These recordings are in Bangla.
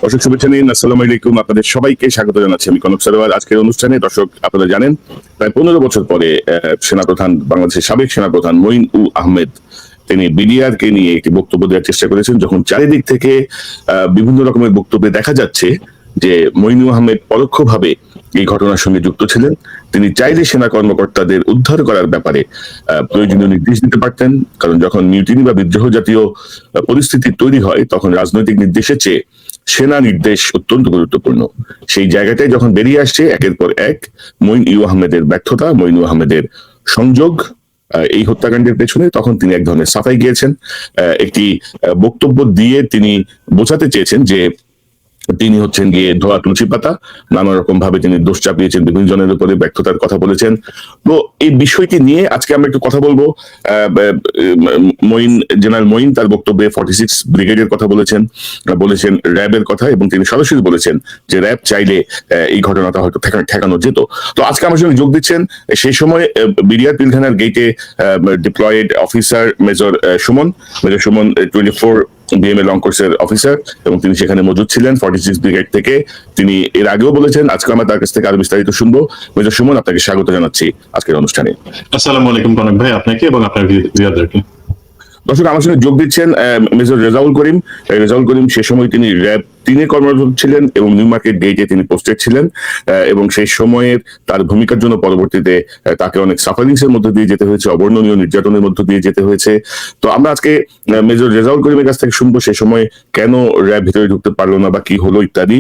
দর্শক শুভেচ্ছা নিন, আসসালামু আলাইকুম। আপনাদের সবাইকে স্বাগত জানাচ্ছি আমি কনক সারোয়ার। আজকের অনুষ্ঠানে দর্শক আপনারা জানেন প্রায় 15 বছর পরে সেনাপ্রধান, বাংলাদেশের সাবেক সেনাপ্রধান মঈন উ আহমেদ তিনি বিডিআর কে নিয়ে একটি বক্তব্য দেওয়ার চেষ্টা করেছেন, যখন চারিদিক থেকে বিভিন্ন রকমের বক্তব্যে দেখা যাচ্ছে যে মঈন উ আহমেদ পরোক্ষভাবে এই ঘটনার সঙ্গে যুক্ত ছিলেন। তিনি চাইলে সেনা কর্মকর্তাদের উদ্ধার করার ব্যাপারে প্রয়োজনীয় নির্দেশ দিতে পারতেন, কারণ যখন মিউটিনি বা বিদ্রোহ জাতীয় পরিস্থিতি তৈরি হয় তখন রাজনৈতিক নির্দেশের চেয়ে সেনা নির্দেশ অত্যন্ত গুরুত্বপূর্ণ। সেই জায়গাটায় যখন বেরিয়ে আসছে একের পর এক মঈন উ আহমেদের ব্যর্থতা, মঈন উ আহমেদের সংযোগ এই হত্যাকাণ্ডের পেছনে, তখন তিনি এক ধরনের সাফাই গিয়েছেন। একটি বক্তব্য দিয়ে তিনি বোঝাতে চেয়েছেন যে তিনি হচ্ছেন গিয়ে ধোয়া তুলসী পাতা। নানা রকম ভাবে তিনি দোষ চাপিয়েছেন বিভিন্ন জনের উপরে, ব্যর্থতার কথা বলেছেন। তো এই বিষয়টি নিয়ে আজকে আমরা একটু কথা বলবো। জেনারেল মঈন তার বক্তব্যে 46 ব্রিগেডের কথা বলেছেন র্যাবের কথা, এবং তিনি সরাসরি বলেছেন যে র্যাব চাইলে এই ঘটনাটা হয়তো ঠেকানো যেত। তো আজকে আমার সঙ্গে যোগ দিচ্ছেন সেই সময় বিডিআর পিলখানার গেটে diploid officer major Suman 24 BMA long কোর্সের অফিসার, এবং তিনি সেখানে মজুদ ছিলেন 46 ব্রিগেড থেকে। তিনি এর আগেও বলেছেন, আজকে আমরা তার কাছ থেকে আরো বিস্তারিত শুনবো। মেজর সুমন, আপনাকে স্বাগত জানাচ্ছি আজকের অনুষ্ঠানে। আসসালামু আলাইকুম কনক ভাই, আপনাকে এবং আপনার ভিউয়ারদেরকে। দর্শক আমার সঙ্গে যোগ দিচ্ছেন মেজর রেজাউল করিম। সে সময় তিনি র্যাব 3-এ কর্মরত ছিলেন এবং নিউ মার্কেট গেটে তিনি পোস্টেড ছিলেন, এবং সেই সময়ের তার ভূমিকার জন্য পরবর্তীতে তাকে অনেক সাফারিংস এর মধ্যে দিয়ে যেতে হয়েছে, অবর্ণনীয় নির্যাতনের মধ্যে দিয়ে যেতে হয়েছে। তো আমরা আজকে মেজর রেজাউল করিমের কাছ থেকে শুনবো সে সময় কেন র্যাব ভিতরে ঢুকতে পারলো না বা কি হলো ইত্যাদি।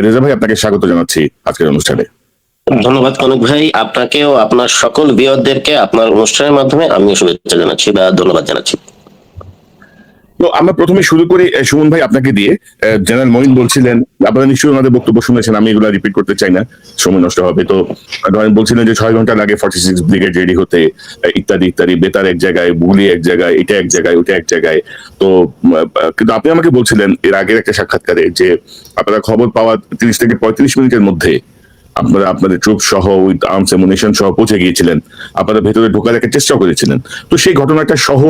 রেজা ভাই, আপনাকে স্বাগত জানাচ্ছি আজকের অনুষ্ঠানে। ধন্যবাদ কনক ভাই, আপনাকেও আপনার সকল ভিউয়ারদেরকে আপনার অনুষ্ঠানের মাধ্যমে আমি শুভেচ্ছা জানাচ্ছি বা ধন্যবাদ জানাচ্ছি। তো আমরা প্রথমে শুরু করি সুমন ভাই আপনাকে দিয়ে। জেনারেল মঈন বলছিলেন, আপনারা নিশ্চয়ই ওনাদের বক্তব্য শুনেছেন, আমি এগুলো রিপিট করতে চাই না, সময় নষ্ট হবে। তো ধরেন বলছিলেন যে 6 ঘন্টা লাগে 46 ব্রিগেড রেডি হতে, ইত্যাদি ইত্যাদি, বেতার এক জায়গায়, বুলি এক জায়গায়, এটা এক জায়গায়, ওটা এক জায়গায়। তো কিন্তু আপনি আমাকে বলছিলেন এর আগের একটা সাক্ষাৎকারে যে আপনারা খবর পাওয়া 30 থেকে 35 মিনিটের মধ্যে আপনারা আপনাদের ট্রুপ সহ উইথ আর্মস অ্যামুনিশন সহ পৌঁছে গিয়েছিলেন, আপনারা ভেতরে ঢোকার একটা চেষ্টা করেছিলেন। তো সেই ঘটনাটা সহ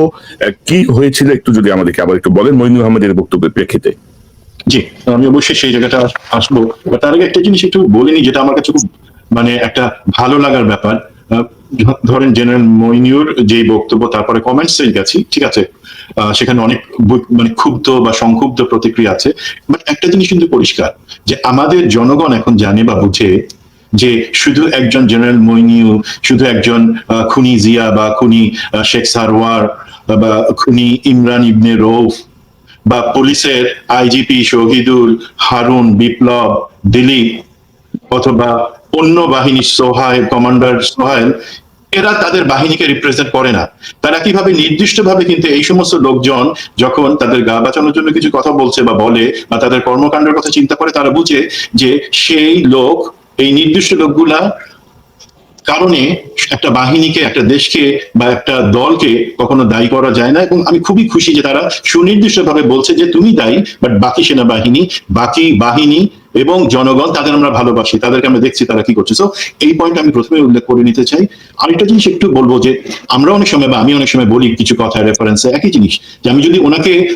কি হয়েছিল একটু যদি আমাদেরকে আবার একটু বলেন মঈন আহমেদের বক্তব্যের প্রেক্ষিতে। জি, আমি অবশ্যই সেই জায়গাটা আসবো। তার আগে একটা জিনিস একটু বলিনি, যেটা আমার কাছে খুব একটা ভালো লাগার ব্যাপার। ধরেন জেনারেল মঈনুর যে বক্তব্য, তারপরে কমেন্টস গেছি, ঠিক আছে, সেখানে অনেক ক্ষুব্ধ বা সংক্ষুব্ধ প্রতিক্রিয়া আছে। বাট একটা জিনিস কিন্তু পরিষ্কার, যে আমাদের জনগণ এখন জানে বা বুঝে যে শুধু একজন জেনারেল মঈনু, শুধু একজন খুনি জিয়া বা খুনি শেখ সারওয়ার বা খুনি ইমরান ইবনে রৌফ বা পুলিশের আইজিপি শহীদুল, হারুন, বিপ্লব, দিলীপ, অথবা অন্য বাহিনীর কমান্ডার সোহাইল, এরা তাদের বাহিনীকে রিপ্রেজেন্ট করে না। তারা কিভাবে নির্দিষ্টভাবে কিন্তু এই সমস্ত লোকজন যখন তাদের গা বাঁচানোর জন্য কিছু কথা বলছে বা বলে বা তাদের কর্মকাণ্ডের কথা চিন্তা করে, তারা বুঝে যে সেই লোক, এই নির্দিষ্ট লোকগুলা কারণে একটা বাহিনীকে, একটা দেশকে বা একটা দলকে কখনো দায়ী করা যায় না। এবং আমি খুবই খুশি যে তারা সুনির্দিষ্টভাবে বলছে যে তুমি দায়ী, বাট বাকি সেনাবাহিনী, বাকি বাহিনী এবং জনগণ, তাদের আমরা ভালোবাসি, তাদেরকে আমরা দেখছি তারা কি করছে। সো এই পয়েন্ট আমি প্রথমে উল্লেখ করে নিতে চাই। আরেকটা জিনিস একটু বলবো, যে আমরা অনেক সময় বা আমি অনেক সময় বলি কিছু কথা রেফারেন্সে, একই জিনিস, যে আমি যদি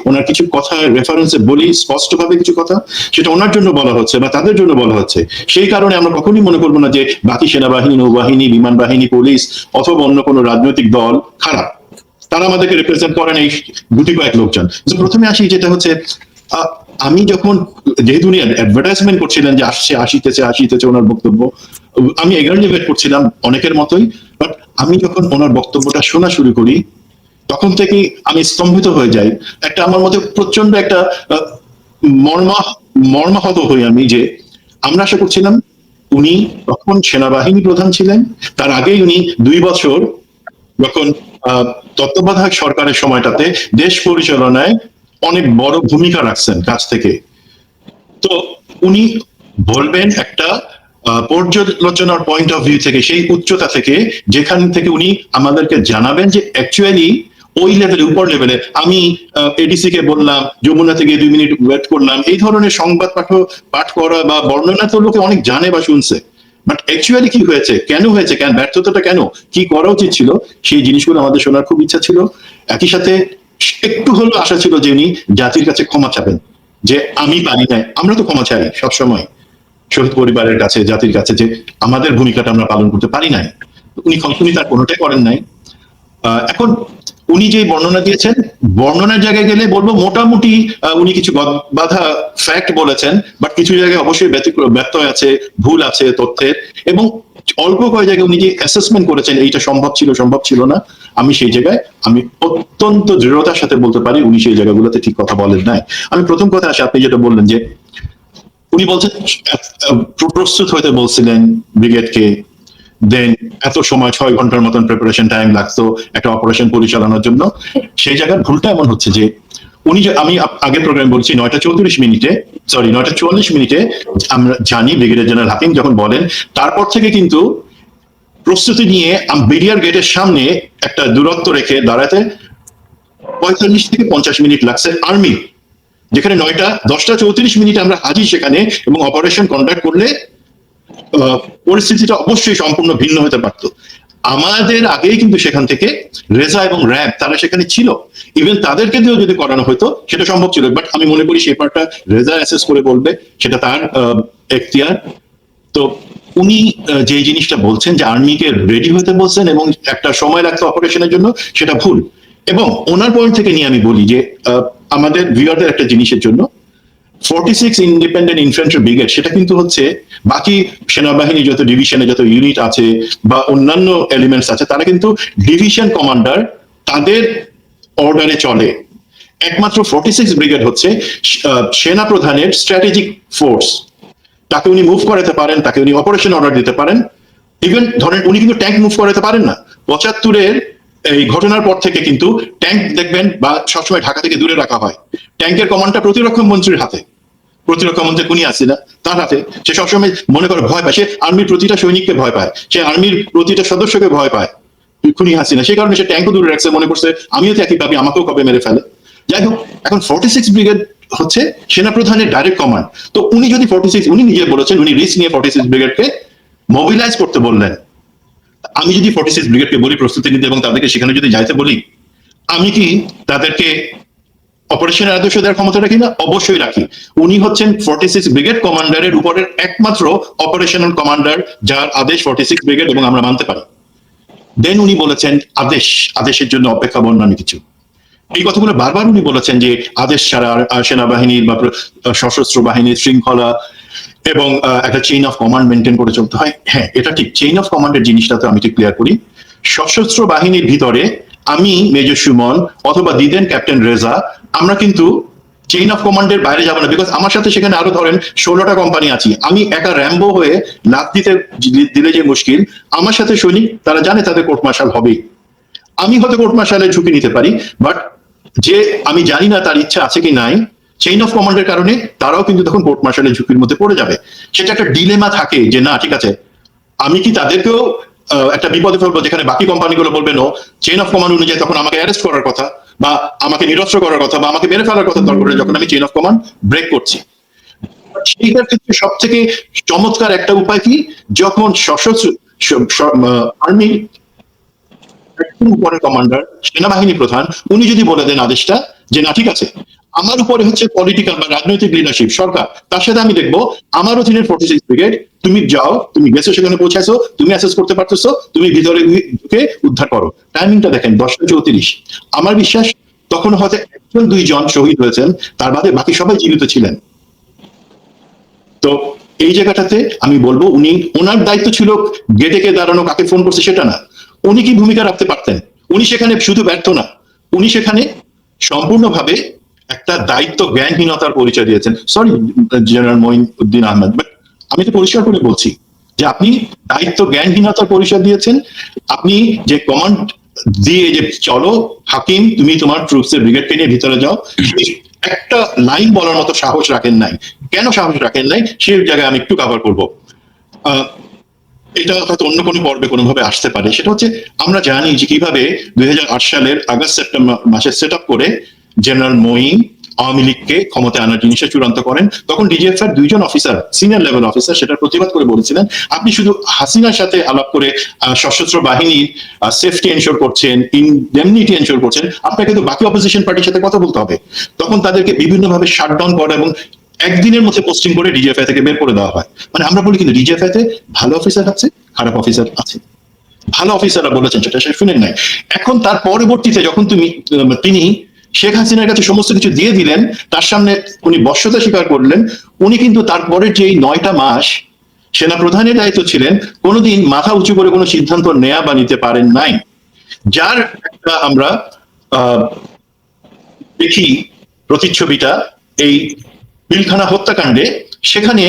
ওনার কিছু কথা রেফারেন্সে বলি স্পষ্টভাবে কিছু কথা, সেটা ওনার জন্য বলা হচ্ছে বা তাদের জন্য বলা হচ্ছে। সেই কারণে আমরা কখনোই মনে করবো না যে বাকি সেনাবাহিনী, নৌবাহিনী, বিমান বাহিনী, পুলিশ অথবা অন্য কোনো রাজনৈতিক দল খারাপ, তারা আমাদেরকে রিপ্রেজেন্ট করেন এই গুটি কয়েক লোকজন। প্রথমে আসি, যেটা হচ্ছে আমি যখন, যেহেতু উনি অ্যাডভার্টাইজমেন্ট করছিলেন যে আসিতেছে ওনার বক্তব্য, আমি এগারলি ওয়েট করছিলাম অনেকের মতোই। বাট আমি যখন ওনার বক্তব্যটা শোনা শুরু করি, তখন থেকেই আমি স্তম্ভিত হয়ে যাই। আমার মধ্যে প্রচন্ড একটা মর্মাহত হই আমি, যে আমরা আশা করছিলাম উনি তখন সেনাবাহিনী প্রধান ছিলেন, তার আগেই উনি 2 বছর যখন তত্ত্বাবধায়ক সরকারের সময়টাতে দেশ পরিচালনায় অনেক বড় ভূমিকা রাখছেন কাছ থেকে। তো উনি বলবেন একটা পর্যালোচনার পয়েন্ট অফ ভিউ থেকে, সেই উচ্চতা থেকে, যেখান থেকে উনি আমাদেরকে জানাবেন যে অ্যাকচুয়ালি ওই লেভেলে, উপর লেভেলে, আমি এডিসি কে বললাম যমুনা থেকে 2 মিনিট ওয়েট করলাম, এই ধরনের সংবাদ পাঠ করা বা বর্ণনা তো লোকে অনেক জানে বা শুনছে। বাট অ্যাকচুয়ালি কি হয়েছে, কেন হয়েছে, ব্যর্থতাটা কেন, কি করা উচিত ছিল, সেই জিনিসগুলো আমাদের শোনার খুব ইচ্ছা ছিল। একই সাথে একটু হলেও আশা ছিল যে উনি জাতির কাছে ক্ষমা চাবেন, যে আমি পারি না। আমরা তো ক্ষমা চাই সবসময় শহীদ পরিবারের কাছে, জাতির কাছে, যে আমাদের ভূমিকাটা আমরা পালন করতে পারি নাই। উনি তার কোনোটাই করেন নাই। এখন উনি যে বর্ণনা দিয়েছেন, বর্ণনার জায়গায় গেলে বলবো মোটামুটি উনি কিছু বাধা ফ্যাক্ট বলেছেন, বাট কিছু জায়গায় অবশ্যই ব্যত্যয় আছে, ভুল আছে তথ্যের, এবং অল্প কয়েক জায়গায় উনি যে অ্যাসেসমেন্ট করেছেন এইটা সম্ভব ছিল না, আমি সেই জায়গায় আমি অত্যন্ত দৃঢ়তার সাথে বলতে পারি উনি সেই জায়গাগুলোতে ঠিক কথা বলেন নাই। আমি প্রথম কথা আসে, আপনি যেটা বললেন যে উনি বলছেন প্রস্তুত হইতে বলছিলেন ব্রিগেডকে, দেন এত সময় 6 ঘন্টার মতন প্রিপারেশন টাইম লাগতো একটা অপারেশন পরিচালনার জন্য। সেই জায়গার ভুলটা এমন হচ্ছে যে উনি যে, আমি আগে প্রোগ্রাম বলছি 9:44 মিনিটে আমরা জানি ব্রিগেডিয়ার জেনারেল হাকিম যখন বলেন, তারপর থেকে কিন্তু প্রস্তুতি নিয়ে বিডিআর গেটের সামনে একটা দূরত্ব রেখে দাঁড়াতে 45 থেকে 50 মিনিট লাগছে আর্মি, যেখানে 10:34 আমরা হাজির সেখানে, এবং অপারেশন কন্ডাক্ট করলে পরিস্থিতিটা অবশ্যই সম্পূর্ণ ভিন্ন হতে পারত। আমাদের আগেই কিন্তু সেখান থেকে রেজা এবং র্যাব তারা সেখানে ছিল, ইভেন তাদেরকে দিয়েও যদি করানো হতো সেটা সম্ভব ছিল, বাট আমি মনে করি সেই পার্টটা রেজা অ্যাসেস করে বলবে, সেটা তার এখতিয়ার। তো উনি যে জিনিসটা বলছেন যে আর্মিকে রেডি হতে বলছেন এবং একটা সময় লাগতো অপারেশনের জন্য, সেটা ভুল। এবং ওনার পয়েন্ট থেকে নিয়ে আমি বলি যে আমাদের ভিউয়ারদের একটা জিনিসের জন্য 46 ইন্ডিপেন্ডেন্ট ইনফ্যান্ট্রি ব্রিগেড, সেটা কিন্তু হচ্ছে বাকি সেনাবাহিনী যত ডিভিশনে যত ইউনিট আছে বা অন্যান্য এলিমেন্টস আছে, তারা কিন্তু ডিভিশন কমান্ডার তাদের অর্ডারে চলে। একমাত্র 46 ব্রিগেড হচ্ছে সেনা প্রধানের স্ট্র্যাটেজিক ফোর্স, তাকে উনি মুভ করাতে পারেন, তাকে উনি অপারেশন অর্ডার দিতে পারেন। ইভেন ধরেন উনি কিন্তু ট্যাঙ্ক মুভ করাতে পারেন না। 75-এর এই ঘটনার পর থেকে কিন্তু ট্যাঙ্ক দেখবেন বা সবসময় ঢাকা থেকে দূরে রাখা হয়। ট্যাঙ্কের কমান্ডটা প্রতিরক্ষা মন্ত্রীর হাতে, প্রতিরক্ষা মন্ত্রী কুনি হাসিনা তার হাতে। সে সবসময় মনে করে ভয় পায়, সে আর্মির প্রতিটা সৈনিককে ভয় পায়, সে আর্মির প্রতিটা সদস্যকে ভয় পায় খুনি হাসিনা, সেই কারণে সে ট্যাঙ্কও দূরে রাখছে, মনে করছে আমিও তো একই পাবি, আমাকেও কবে মেরে ফেলে। যাই হোক, এখন 46 ব্রিগেড হচ্ছে সেনাপ্রধানের ডাইরেক্ট কমান্ড। তো উনি যদি 46, উনি নিজে বলেছেন উনি রিস্ক নিয়ে 46 ব্রিগেডকে মোবিলাইজ করতে বললেন। আমি যদি 46 ব্রিগেডকে বলি প্রস্তুতি নিতে এবং তাদেরকে সেখানে যদি যাইতে বলি, আমি কি তাদেরকে অপারেশনের আদেশ দেওয়ার ক্ষমতা রাখি না? অবশ্যই রাখি। উনি হচ্ছেন 46 ব্রিগেড কমান্ডারের উপরের একমাত্র অপারেশনাল কমান্ডার, যার আদেশ 46 ব্রিগেড, এবং আমরা মানতে পারি। দেন উনি বলেছেন আদেশের জন্য অপেক্ষা বর্ণানি কিছু, এই কথাগুলো বারবার উনি বলেছেন যে আদেশ ছাড়া সেনাবাহিনীর বা সশস্ত্র বাহিনীর শৃঙ্খলা এবং একটা চেইন অফ কমান্ড মেনটেন করে চলতে হয়। হ্যাঁ, এটা ঠিক, চেইন অফ কমান্ডের জিনিসটা তো আমি ঠিক ক্লিয়ার করি। সশস্ত্র বাহিনীর ভিতরে আমি মেজর সুমন অথবা দিদেন ক্যাপ্টেন রেজা, আমরা কিন্তু চেইন অফ কমান্ডের বাইরে যাবো না, বিকজ আমার সাথে সেখানে আরো ধরেন 16টা কোম্পানি আছি। আমি একা র্যাম্বো হয়ে লাফ দিলে যে মুশকিল, আমার সাথে সৈনিক তারা জানে তাদের কোর্ট মার্শাল হবেই। আমি হয়তো কোর্ট মার্শালের ঝুঁকি নিতে পারি, বাট যে আমি জানি না তার ইচ্ছা আছে কি নাই, চেইন অফ কমান্ডের কারণে তারাও কিন্তু তখন কোর্ট মার্শালের ঝুঁকির মধ্যে পড়ে যাবে। সেটা একটা ডিলেমা থাকে যে না ঠিক আছে, আমি কি তাদেরকেও একটা বিপদে ফেলবো, যেখানে বাকি কোম্পানিগুলো বলবে নো, চেইন অফ কমান্ড অনুযায়ী তখন আমাকে অ্যারেস্ট করার কথা বা আমাকে নিরস্ত্র করার কথা বা আমাকে মেরে ফেলার কথা দরকার যখন আমি চেইন অফ কমান্ড ব্রেক করছি। সেইটার ক্ষেত্রে সব থেকে চমৎকার একটা উপায় কি, যখন সশস্ত্র আর্মি উপরের কমান্ডার সেনাবাহিনী প্রধান উনি যদি বলে দেন আদেশটা যে না ঠিক আছে, আমার উপরে হচ্ছে পলিটিক্যাল বা রাজনৈতিক লিডারশিপ সরকার, তার সাথে আমি দেখবো আমার অধীনের 46 ব্রিগেড, তুমি যাও, তুমি গেছো সেখানে পৌঁছাইছো, তুমি অ্যাসেস করতে পারতেছো, তুমি ভিতরে ঢুকে উদ্ধার করো। টাইমিংটা দেখেন 10:34। আমার বিশ্বাস তখন হয়তো 1-2 জন শহীদ হয়েছেন, তার বাদে বাকি সবাই জীবিত ছিলেন। তো এই জায়গাটাতে আমি বলবো উনি, ওনার দায়িত্ব ছিল গেটে কে দাঁড়ানো, কাকে ফোন করছে সেটা না। উনি কি ভূমিকা রাখতে পারতেন? উনি সেখানে শুধু ব্যর্থ না, উনি সেখানে সম্পূর্ণভাবে একটা দায়িত্ব জ্ঞানহীনতার পরিচয় দিয়েছেন। Sorry general Moinuddin Ahmed, but আমি তো পরিষ্কার করে বলছি যে আপনি দায়িত্ব জ্ঞানহীনতার পরিচয় দিয়েছেন। আপনি যে কমান্ড দিয়ে যে চলো হাকিম তুমি তোমার ট্রুপসের ব্রিগেডকে নিয়ে ভিতরে যাও, একটা লাইন বলার মতো সাহস রাখেন নাই। কেন সাহস রাখেন নাই সেই জায়গায় আমি একটু কভার করবো। এটা হয়তো অন্য কোনো পর্বে কোনোভাবে আসতে পারে। সেটা হচ্ছে আমরা জানি যে কিভাবে 2008 সালের আগস্ট সেপ্টেম্বর মাসে সেট আপ করে জেনারেল মঈন আওয়ামী লীগকে ক্ষমতায় আনার জিনিসটা চূড়ান্ত করেন, তখন ডিজিএফ এর দুইজন অফিসার, সিনিয়র লেভেল অফিসার, সেটা প্রতিবাদ করে বলেছিলেন আপনি শুধু হাসিনার সাথে আলাপ করে সশস্ত্র বাহিনীর সেফটি এনশোর করছেন, ইনডেমনিটি এনশোর করছেন, আপনাকে তো বাকি অপোজিশন পার্টির সাথে কথা বলতে হবে। তখন তাদেরকে বিভিন্নভাবে শাটডাউন করা এবং একদিনের মধ্যে পোস্টিং করে ডিজিএফআই থেকে বের করে দেওয়া হয়। মানে আমরা বলি কিন্তু ডিজিএফআই তে ভালো অফিসার আছে, খারাপ অফিসার আছে। ভালো অফিসাররা বলেছেন সেটা সে শুনেন নাই। এখন তার পরবর্তীতে যখন তিনি শেখ হাসিনার কাছে সমস্ত কিছু দিয়ে দিলেন, তার সামনে উনি বশ্যতা স্বীকার করলেন, উনি কিন্তু তারপরে যে 9টা মাস সেনাপ্রধানের দায়িত্ব ছিলেন, কোনোদিন মাথা উঁচু করে কোনো সিদ্ধান্ত নেয়া বা নিতে পারেন নাই। যার একটা আমরা দেখি প্রতিচ্ছবিটা এই পিলখানা হত্যাকাণ্ডে, সেখানে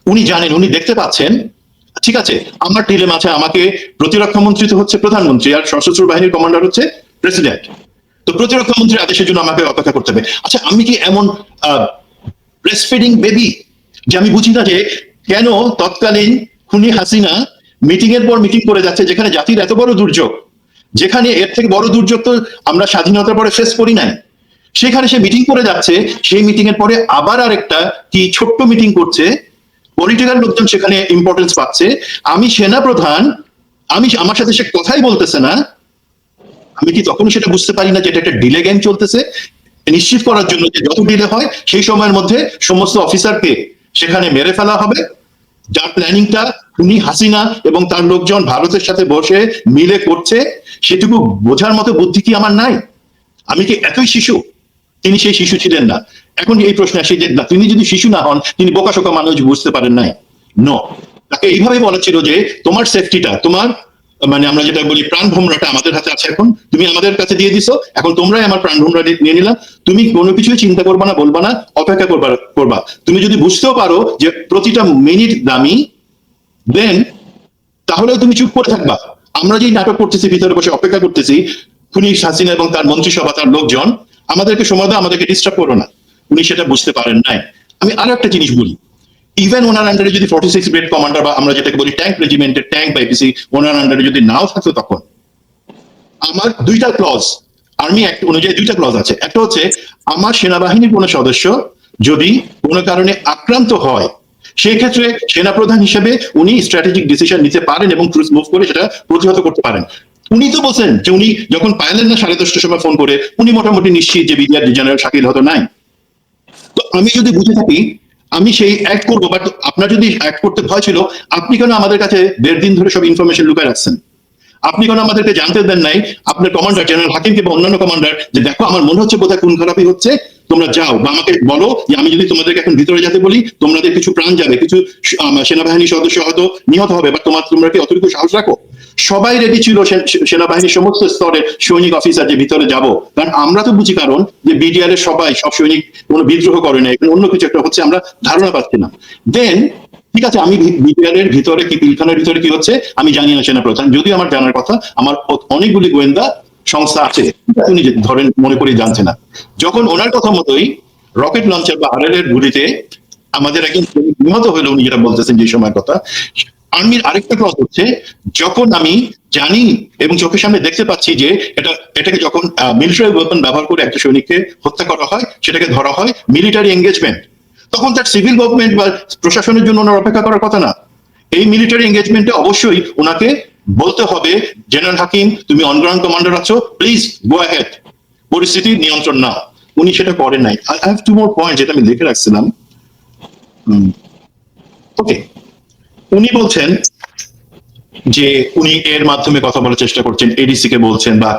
উনি জানেন, উনি দেখতে পাচ্ছেন, ঠিক আছে আমার ডিলেম আছে, আমাকে প্রতিরক্ষা মন্ত্রী তো হচ্ছে প্রধানমন্ত্রী আর সশস্ত্র বাহিনীর কমান্ডার হচ্ছে প্রেসিডেন্ট, তো প্রতিরক্ষা মন্ত্রীর আদেশের জন্য আমাকে অপেক্ষা করতে হবে। আচ্ছা আমি কি এমন ব্রেস্টফিডিং বেবি যে আমি বুঝি না যে কেন তৎকালীন খুনি হাসিনা মিটিং এর পর মিটিং করে যাচ্ছে, যেখানে জাতির এত বড় দুর্যোগ, যেখানে এর থেকে বড় দুর্যোগ তো আমরা স্বাধীনতার পরে ফেস করি নাই, সেখানে সে মিটিং করে যাচ্ছে, সেই মিটিং এর পরে আবার আরেকটা কি ছোট্ট মিটিং করছে, পলিটিক্যাল লোকজন সেখানে ইম্পর্টেন্স পাচ্ছে, আমি সেনা প্রধান, আমার সাথে সে কথাই বলতেছে না, আমি কি তখন সেটা বুঝতে পারি না যে এটা একটা ডিলে গেম চলতেছে, নিশ্চিত করার জন্য যে যত ডিলে হয় সেই সময়ের মধ্যে সমস্ত অফিসারকে সেখানে মেরে ফেলা হবে, যার প্ল্যানিংটা খুনি হাসিনা এবং তার লোকজন ভারতের সাথে বসে মিলে করছে, সেটুকু বোঝার মতো বুদ্ধি কি আমার নাই? আমি কি এতই শিশু? তিনি সেই শিশু ছিলেন না। এখন এই প্রশ্ন আসে যে তিনি যদি শিশু না হন, তিনি বোকাশোকা মানুষ বুঝতে পারেন নাই? নো, তাকে এইভাবেই বলা ছিল যে তোমার সেফটিটা, তোমার মানে আমরা যেটা বলি প্রাণ ভোমরাটা আমাদের হাতে আছে, এখন তুমি আমাদের কাছে দিয়ে দিছো, এখন তোমরাই আমার প্রাণ ভোমরা নিয়ে নিলাম, তুমি কোনো কিছুই চিন্তা করবা না, বলবা না, অপেক্ষা করবা। তুমি যদি বুঝতেও পারো যে প্রতিটা মিনিট দামি, দেন তাহলে তুমি চুপ করে থাকবা। আমরা যেই নাটক করতেছি, ভিতরে বসে অপেক্ষা করতেছি, খুনি হাসিনা এবং তার মন্ত্রিসভা, তার লোকজন আমাদেরকে সময় দাও, আমাদেরকে ডিস্টার্ব করো না, উনি সেটা বুঝতে পারেন নাই। আমি আরো একটা জিনিস বলি, ইভেন ওনার আন্ডারে যদি 46 গ্রেড কমান্ডার বা আমরা যেটাকে বলি ট্যাঙ্ক রেজিমেন্টের ট্যাঙ্ক বা এপিসি ওনার আন্ডারে যদি নাও থাকতো, তখন আমার দুইটা ক্লজ, আর্মি অ্যাক্ট অনুযায়ী দুইটা ক্লজ আছে। একটা হচ্ছে আমার সেনাবাহিনীর কোনো সদস্য যদি কোনো কারণে আক্রান্ত হয়, সেই ক্ষেত্রে সেনাপ্রধান হিসেবে উনি স্ট্র্যাটেজিক ডিসিশন নিতে পারেন এবং ট্রুথ মুভ করে সেটা প্রতিহত করতে পারেন। উনি তো বলছেন যে উনি যখন পাইলেন না 10:30টার সময় ফোন করে, উনি মোটামুটি নিশ্চিত যে ব্রিগেডিয়ার জেনারেল শাকিল হয়তো নাই। তো আমি যদি বুঝে থাকি আমি সেই অ্যাক্ট করবো, বাট আপনার যদি অ্যাক্ট করতে ভয় ছিল, আপনি কেন আমাদের কাছে 1.5 দিন ধরে সব ইনফরমেশন লুকায় রাখছেন? আপনি কেন আমাদেরকে জানতে দেন নাই আপনার কমান্ডার জেনারেল হাকিমকে বা অন্যান্য কমান্ডার যে দেখো আমার মনে হচ্ছে বোধহয় খুন খারাপই হচ্ছে, তোমরা যাও, বা আমাকে বলো যে আমি যদি তোমাদেরকে এখন ভিতরে যেতে বলি তোমাদের কিছু প্রাণ যাবে, কিছু সেনাবাহিনীর সদস্য হয়তো নিহত হবে, বা তোমরা কি অতিরিক্ত সাহস রাখো? সবাই রেডি ছিল, সেনাবাহিনীর সমস্ত স্তরের সৈনিক অফিসার যে ভিতরে যাব, কারণ আমরা তো বুঝি কারণ যে বিডিআর এর সব সৈনিক কোনো বিদ্রোহ করে না, অন্য কিছু একটা হচ্ছে, আমরা ধারণা পাচ্ছি না। দেন ঠিক আছে, আমি বিডিআর এর ভিতরে কি পিলখানার ভিতরে কি হচ্ছে আমি জানি না সেনাপ্রধান, যদিও আমার জানার কথা, আমার অনেকগুলি গোয়েন্দা সংস্থা আছে, উনি ধরেন মনে করি জানছে না। যখন ওনার কথা মতোই রকেট লঞ্চার বা আরএল এর গুলিতে আমাদের একজন নিহত হলো, উনি যেটা বলতেছেন যে সময়ের কথা, আর্মির আরেকটা ক্লজ হচ্ছে যখন আমি জানি এবং চোখের সামনে দেখতে পাচ্ছি যে এটাকে যখন মিলিটারি ওয়েপন ব্যবহার করে একটা সৈনিককে হত্যা করা হয়, সেটাকে ধরা হয় মিলিটারি এঙ্গেজমেন্ট, তখন তার সিভিল গভর্নমেন্ট বা প্রশাসনের জন্য ওনার অপেক্ষা করার কথা না। এই মিলিটারি এঙ্গেজমেন্টে অবশ্যই ওনাকে বলতে হবে জেনারেল হাকিম তুমি অনগ্রাউন্ড কমান্ডার আছো, প্লিজ গো অ্যাহেড, পরিস্থিতি নিয়ন্ত্রণ নাও। উনি সেটা করেন নাই। I have to more point যেটা আমি লিখে রাখছিলাম। ওকে, উনি বলছেন যে উনি এর মাধ্যমে কথা বলার চেষ্টা করছেন, এডিসি কে বলছেন, বা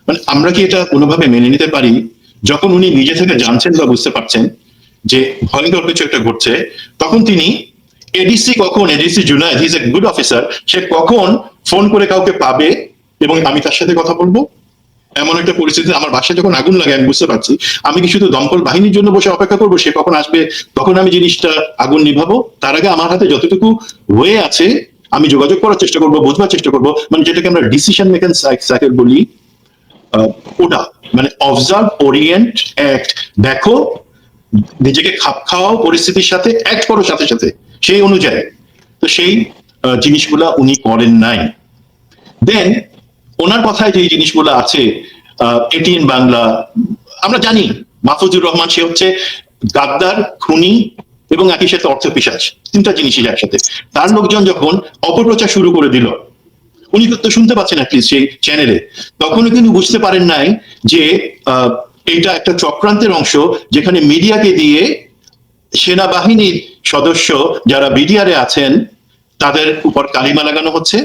মানে আমরা কি এটা কোনোভাবে মেনে নিতে পারি যখন উনি নিজে থেকে জানছেন বা বুঝতে পারছেন যে ভয়ঙ্কর কিছু একটা ঘটছে, তখন তিনি ADC Junayed, he is a good officer, সে কখন ফোন করে কাউকে পাবে এবং আমি তার সাথে কথা বলবো? এমন একটা পরিস্থিতি, আমার বাসায় যখন আগুন লাগে আমি বুঝতে পারছি আমি কি শুধু দমকল বাহিনীর জন্য বসে অপেক্ষা করবো সে কখন আসবে তখন আমি জিনিসটা আগুন নিভাবো? তার আগে আমার হাতে যতটুকু ওয়ে আছে আমি যোগাযোগ করার চেষ্টা করবো, বোঝবার চেষ্টা করবো, মানে যেটাকে আমরা ডিসিশন মেকিং সাইকেল বলি, ওটা মানে অবজার্ভ, ওরিয়েন্ট, অ্যাক্ট। দেখো, নিজেকে খাপ খাওয়াও পরিস্থিতির সাথে, অ্যাক্ট করো সাথে সাথে সেই অনুযায়ী। তো সেই জিনিসগুলা উনি করেন নাই। দেন ওনার কথায় যে জিনিসগুলো আছে, এটিএন বাংলা, আমরা জানি মাহফুজুর রহমান সে হচ্ছে গাদ্দার, খুনি এবং একই সাথে অর্থ পিশাচ, তিনটা জিনিসই একসাথে। তার লোকজন যখন অপপ্রচার শুরু করে দিল, উনি তো শুনতে পাচ্ছেন অ্যাটলিস্ট সেই চ্যানেলে, তখনও কিন্তু বুঝতে পারেন নাই যে এটা একটা চক্রান্তের অংশ, যেখানে মিডিয়াকে দিয়ে সেনাবাহিনীর সদস্য যারা বিডিআরে আছেন তাদের উপর কালিমা লাগানো হচ্ছে।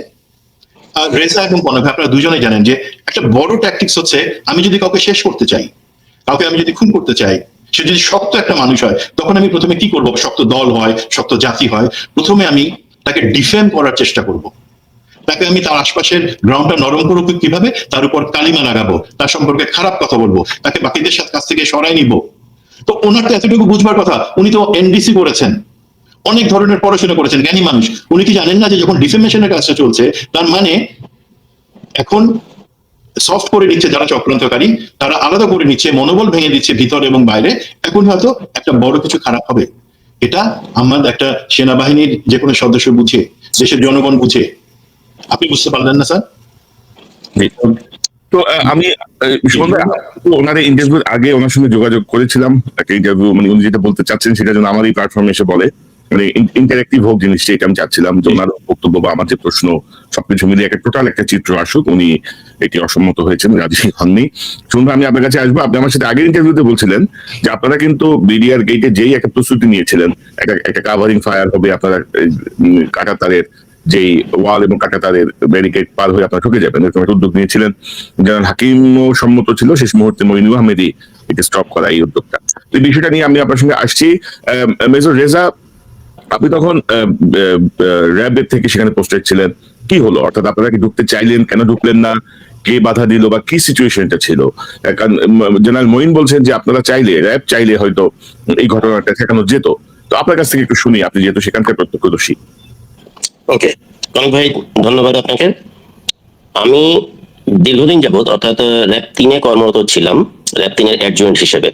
আর রেজা এবং কনক ভাই আপনারা দুজনেই জানেন যে একটা বড় ট্যাকটিক্স হচ্ছে, আমি যদি কাউকে শেষ করতে চাই, কাউকে আমি যদি খুন করতে চাই, সে যদি শক্ত একটা মানুষ হয়, তখন আমি প্রথমে কি করব? শক্ত দল হয়, শক্ত জাতি হয়, প্রথমে আমি তাকে ডিফেম করার চেষ্টা করব। তাকে আমি তার আশপাশের গ্রাউন্ডটা নরম করবো কিভাবে? তার উপর কালিমা লাগাবো, তার সম্পর্কে খারাপ কথা বলবো, তাকে বাকিদের সাথে কাছ থেকে সরাই নিব। তো ওনার তো এতটুকু বুঝবার কথা, উনি তো এনডিসি করেছেন, অনেক ধরনের পড়াশোনা করেছেন, জ্ঞানী মানুষ। উনি কি জানেন না যে যখন ডিফেমেশনের কাজটা চলছে, তার মানে এখন সফট করে নিচ্ছে যারা চক্রান্তকারী, তারা আলাদা করে নিচ্ছে, মনোবল ভেঙে দিচ্ছে ভিতরে এবং বাইরে। এখন হয়তো একটা বড় কিছু খারাপ হবে, এটা আমাদের একটা সেনাবাহিনীর যে কোনো সদস্য বুঝে, দেশের জনগণ বুঝে। আপনি বুঝতে পারলেন না স্যার? তো আমি সুমন ভাই, ওনার ইন্টারভিউর আগে ওনার সঙ্গে যোগাযোগ করেছিলাম, একটা ইন্টারভিউ, মানে উনি যেটা বলতে চাচ্ছেন সেটা যেন আমার এই প্ল্যাটফর্মে এসে বলে, মানে ইন্টারেক্টিভ হোক জিনিসটা, এটা আমি চাচ্ছিলাম যে ওনার বক্তব্য বা আমার যে প্রশ্ন সবকিছু মিলিয়ে একটা টোটাল একটা চিত্র আসুক। উনি এটি অসম্মত হয়েছেন, রাজি হননি। সুমন ভাই, আমি আপনার কাছে আসবো। আপনি আমার সাথে আগের ইন্টারভিউতে বলছিলেন যে আপনারা কিন্তু বিডিআর গেটে যেই একটা প্রস্তুতি নিয়েছিলেন, একটা কাভারিং ফায়ার হবে, আপনারা কাঁটা তারের যেই ওয়াল এবং কাঁটাতারের ব্যারিকেড পার হয়ে আপনারা ঠকে যাবেন, এরকম একটা উদ্যোগ নিয়েছিলেন। জেনারেল হাকিমও সম্মত ছিল, শেষ মুহূর্তে মইনুল আহমেদই এটা স্টপ করা এই উদ্যোগটা। এই বিষয়টা নিয়ে আমি আপনার সঙ্গে আসছি। মেজর রেজা, আপনি তখন র্যাবের থেকে সেখানে পোস্টেড ছিলেন, কি হলো? অর্থাৎ আপনারা কি ঢুকতে চাইলেন, কেন ঢুকলেন না, কে বাধা দিল, বা কি সিচুয়েশনটা ছিল? কারণ জেনারেল মঈন বলছেন যে আপনারা চাইলে, র্যাব চাইলে হয়তো এই ঘটনাটা ঠেকানো যেত। তো আপনার কাছ থেকে একটু শুনি, আপনি যেহেতু সেখানকার প্রত্যক্ষদর্শী। ওকে, কনক ভাই, ধন্যবাদ আপনাকে। আমি দীর্ঘদিন যাবত অর্থাৎ র্যাব 3-এ কর্মরত ছিলাম, র্যাব 3-এর অ্যাডজুয়েন্ট হিসেবে।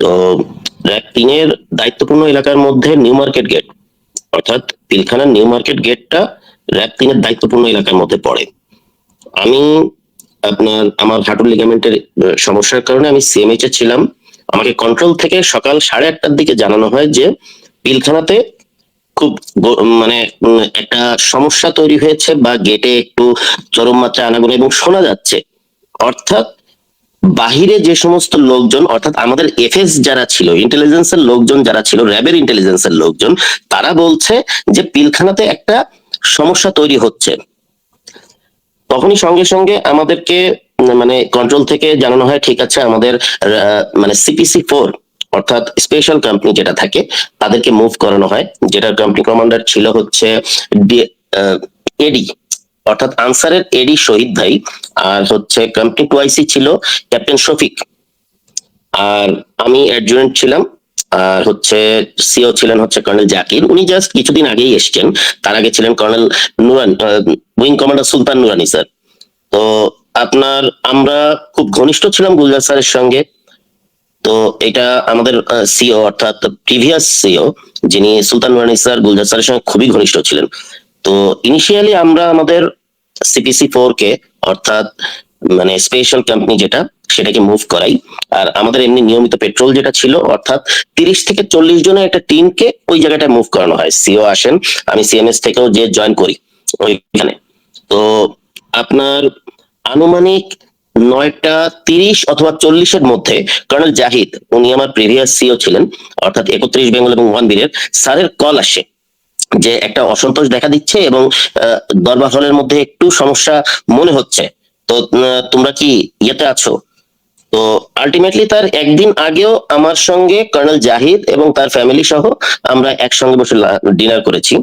তো র্যাব 3-এর দায়িত্বপূর্ণ এলাকার মধ্যে নিউ মার্কেট গেট, অর্থাৎ পিলখানার নিউ মার্কেট গেটটা র্যাব 3-এর দায়িত্বপূর্ণ এলাকার মধ্যে পড়ে। আমি আমার হাঁটুর লিগামেন্টের সমস্যার কারণে আমি সিএমএইচ এ ছিলাম। আমাকে কন্ট্রোল থেকে সকাল 8:30টার দিকে জানানো হয় যে পিলখানাতে খুব মানে একটা সমস্যা তৈরি হয়েছে, বা গেটে একটু চরম মাত্রায় আনাগোনা এবং শোনা যাচ্ছে। অর্থাৎ বাহিরে যে সমস্ত লোকজন, অর্থাৎ আমাদের এফএস যারা ছিল, ইন্টেলিজেন্সের লোকজন যারা ছিল, র্যাবের ইন্টেলিজেন্সের লোকজন, তারা বলছে যে পিলখানাতে একটা সমস্যা তৈরি হচ্ছে। তখনই সঙ্গে সঙ্গে আমাদেরকে মানে কন্ট্রোল থেকে জানানো হয়, ঠিক আছে, আমাদের মানে CPC-4 অর্থাৎ স্পেশাল কোম্পানি যেটা থাকে, তাদেরকে মুভ করানো হয়। যেটা কোম্পানি কমান্ডার ছিল হচ্ছে এডি, অর্থাৎ আনসারের এডি শহীদ ভাই, আর হচ্ছে কোম্পানি 2IC ছিল ক্যাপ্টেন শফিক, আর আমি অ্যাডজুয়েন্ট ছিলাম, আর হচ্ছে সিও ছিলেন হচ্ছে কর্নেল জাকির। উনি জাস্ট কিছুদিন আগেই এসছেন, তার আগে ছিলেন কর্নেল নুরান, উইং কমান্ডার সুলতান নুরানি স্যার। তো আমরা খুব ঘনিষ্ঠ ছিলাম গুলজার স্যারের সঙ্গে। তো এটা আমাদের সিও অর্থাৎ প্রিভিয়াস সিও যিনি সুলতান নুরানি স্যার, গুলজার স্যারের সঙ্গে খুবই ঘনিষ্ঠ ছিলেন। তো ইনিশিয়ালি আমরা আমাদের CPC-4 কে, অর্থাৎ মানে স্পেশাল কোম্পানি যেটা, সেটাকে মুভ করাই। আর আমাদের এমনি নিয়মিত পেট্রোল যেটা ছিল, অর্থাৎ 30 থেকে 40 জনের একটা টিমকে ওই জায়গাটায় মুভ করানো হয়। সিও আসেন, আমি সিএমএস থেকেও যে জয়েন করি ওইখানে। তো আপনার আনুমানিক 9:30 অথবা 40-এর মধ্যে কর্নেল জাহিদ, উনি আমার প্রিভিয়াস সিও ছিলেন, অর্থাৎ 31 বেঙ্গল এবং 1 বীরের স্যারের কল আসে যে একটা অসন্তোষ দেখা দিচ্ছে এবং দরবার হলের মধ্যে একটু সমস্যা মনে হচ্ছে, তো তোমরা কি ইয়েতে আছো? তো আলটিমেটলি তার একদিন আগেও আমার সঙ্গে কর্নেল জাহিদ এবং তার ফ্যামিলি সহ আমরা একসঙ্গে বসে ডিনার করেছি।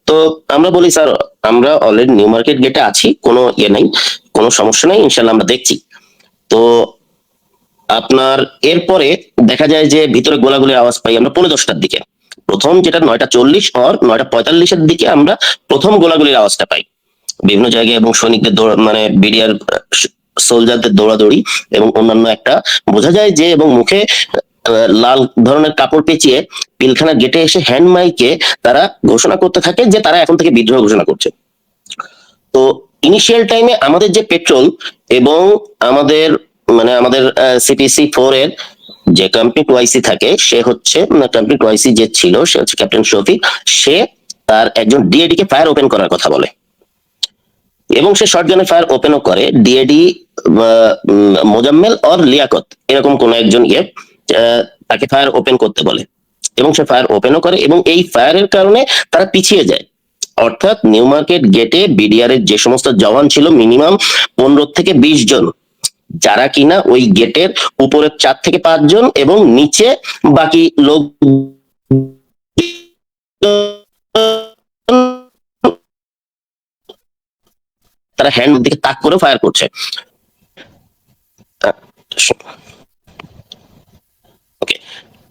তো আমরা বলি, স্যার আমরা অলরেডি নিউ মার্কেট গেটে আছি, কোনো ইয়ে নাই, কোনো সমস্যা নাই, ইনশাল্লাহ আমরা দেখছি। তো আপনার এরপরে দেখা যায় যে ভিতরে গোলাগুলির আওয়াজ পাই আমরা 10:45টার দিকে। প্রথম যেটা 9:40 আর 9:45-এর দিকে আমরা প্রথম গোলাগুলির আওয়াজটা পাই বিভিন্ন জায়গায়, এবং সৈনিকদের মানে বিডিআর সোলজারদের দৌড়াদৌড়ি এবং অন্যান্য একটা বোঝা যায় যে, এবং মুখে লাল ধরনের কাপড় পেঁচিয়ে পিলখানা গেটে এসে হ্যান্ড মাইকে তারা ঘোষণা করতে থাকে যে তারা এখন থেকে বিদ্রোহ ঘোষণা করছে। তো ইনিশিয়াল টাইমে আমাদের যে পেট্রোল এবং আমাদের CPC-4 এর যে কোম্পানি টুআইসি থাকে সে হচ্ছে কোম্পানি টুআইসি যে ছিল সে হচ্ছে ক্যাপ্টেন শফিক, সে তার একজন ডিএডি কে ফায়ার ওপেন করার কথা বলে এবং সে শর্টগানে ফায়ার ওপেনও করে। ডিএডি মোজাম্মেল অর লিয়াকত এরকম কোন একজন তাকে ফায়ার ওপেন করতে বলে এবং সে ফায়ার ওপেনও করে এবং এই ফায়ারের কারণে তারা পিছিয়ে যায়। অর্থাৎ নিউ মার্কেট গেটে বিডিআর এর যে সমস্ত জওয়ান ছিল মিনিমাম 15 থেকে 20 জন, যারা কিনা ওই গেটের উপরে 4 থেকে 5 জন এবং নিচে বাকি লোক তারা হ্যান্ড দিকে তাক করে ফায়ার করছে। ওকে,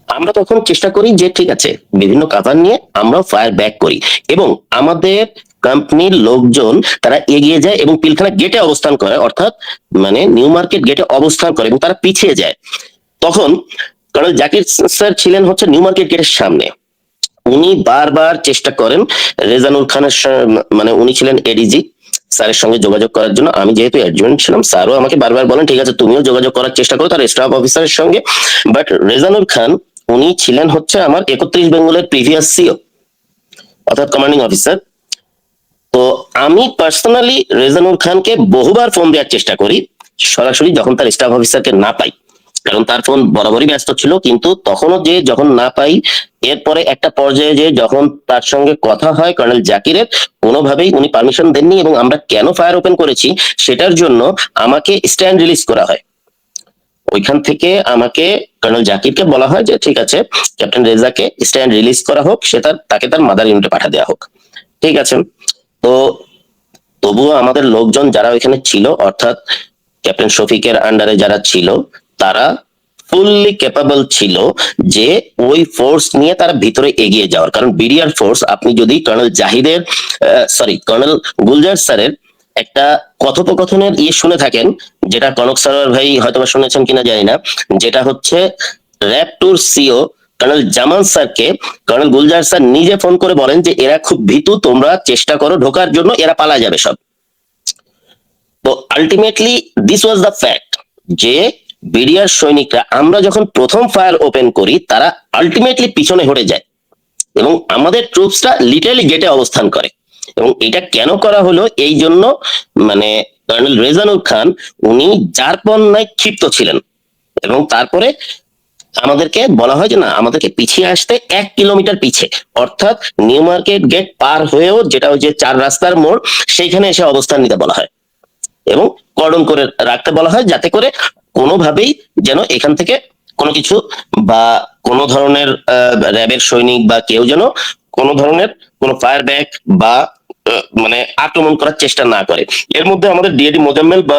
আমরা তখন চেষ্টা করি যে ঠিক আছে বিভিন্ন কাভার নিয়ে আমরা ফায়ার ব্যাক করি এবং আমাদের কোম্পানির লোকজন তারা এগিয়ে যায় এবং পিলখানা গেটে অবস্থান করে, অর্থাৎ মানে নিউ মার্কেট গেটে অবস্থান করে এবং তারা পিছিয়ে যায়। তখন কর্নেল জাকির স্যার ছিলেন হচ্ছে নিউ মার্কেট গেটের সামনে। উনি বারবার চেষ্টা করেন রেজানুল খানের মানে উনি ছিলেন এডিজি স্যারের সঙ্গে যোগাযোগ করার জন্য। আমি যেহেতু অ্যাডজুয়েন্ট ছিলাম, স্যারও আমাকে বারবার বলেন ঠিক আছে তুমিও যোগাযোগ করার চেষ্টা করো তার স্টাফ অফিসারের সঙ্গে। বাট রেজানুল খান উনি ছিলেন হচ্ছে আমার 31 বেঙ্গলের প্রিভিয়াস সিও অর্থাৎ কমান্ডিং অফিসার। তো আমি পার্সোনালি রেজানুল খানকে বহুবার ফোন দেওয়ার চেষ্টা করি সরাসরি যখন তার স্টাফ অফিসারকে না পাই, কারণ তার ফোন বরাবরই ব্যস্ত ছিল। কিন্তু তখনও যে যখন না পাই, এরপরে একটা পর্যায়ে যে যখন তার সঙ্গে কথা হয় কর্নেল জাকিরের, কোনোভাবেই উনি পারমিশন দেননি এবং আমরা কেন ফায়ার ওপেন করেছি সেটার জন্য আমাকে স্ট্যান্ড রিলিজ করা হয়। ওইখান থেকে আমাকে কর্নেল জাকিরকে বলা হয় যে ঠিক আছে ক্যাপ্টেন রেজাকে স্ট্যান্ড রিলিজ করা হোক, তাকে তার মাদার ইউনিটে পাঠা দেওয়া হোক। ঠিক আছে, তো তবুও আমাদের লোকজন যারা ওইখানে ছিল অর্থাৎ ক্যাপ্টেন শফিকের আন্ডারে যারা ছিল তারা ফুললি ক্যাপাবল ছিল যে ওই ফোর্স নিয়ে তারা ভিতরে এগিয়ে যাওয়ার। কারণ বিডিআর ফোর্স, আপনি যদি কর্নেল জাহিদের কর্নেল গুলজার স্যারের একটা কথোপকথনের শুনে থাকেন, যেটা কনক সরোয়ার ভাই হয়তো শুনেছেন কিনা জানি না, যেটা হচ্ছে র্যাব টুর সিও কর্নেল জামান স্যারকে কর্নেল গুলজার স্যার নিজে ফোন করে বলেন যে এরা খুব ভীতু, তোমরা চেষ্টা করো ঢোকার জন্য, এরা পালা যাবে সব। তো ultimately this was the fact যে বিডিআর সৈনিকরা আমরা যখন প্রথম ফায়ার ওপেন করি তারা আলটিমেটলি পিছনে হটে যায় এবং আমাদের ট্রুপসটা লিটারালি গেটে অবস্থান করে। এবং এটা কেন করা হলো এই জন্য মানে কর্নেল রেজানুল খান উনি যারপন্যায় ক্ষিপ্ত ছিলেন এবং তারপরে আমাদেরকে বলা হয় যে না আমাদেরকে পিছিয়ে আসতে 1 কিলোমিটার পিছে, অর্থাৎ নিউ মার্কেট গেট পার হয়েও যেটা ওই যে 4 রাস্তার মোড় সেইখানে এসে অবস্থান নিতে বলা হয় এবং কর্ডন করে রাখতে বলা হয়, যাতে করে কোনোভাবেই যেন এখান থেকে কোনো কিছু বা কোনো ধরনের র্যাবের সৈনিক বা কেউ যেন কোনো ধরনের কোনো ফায়ার ব্যাক বা মানে আক্রমণ করার চেষ্টা না করে। এর মধ্যে আমাদের ডিএডি মোজাম্মেল বা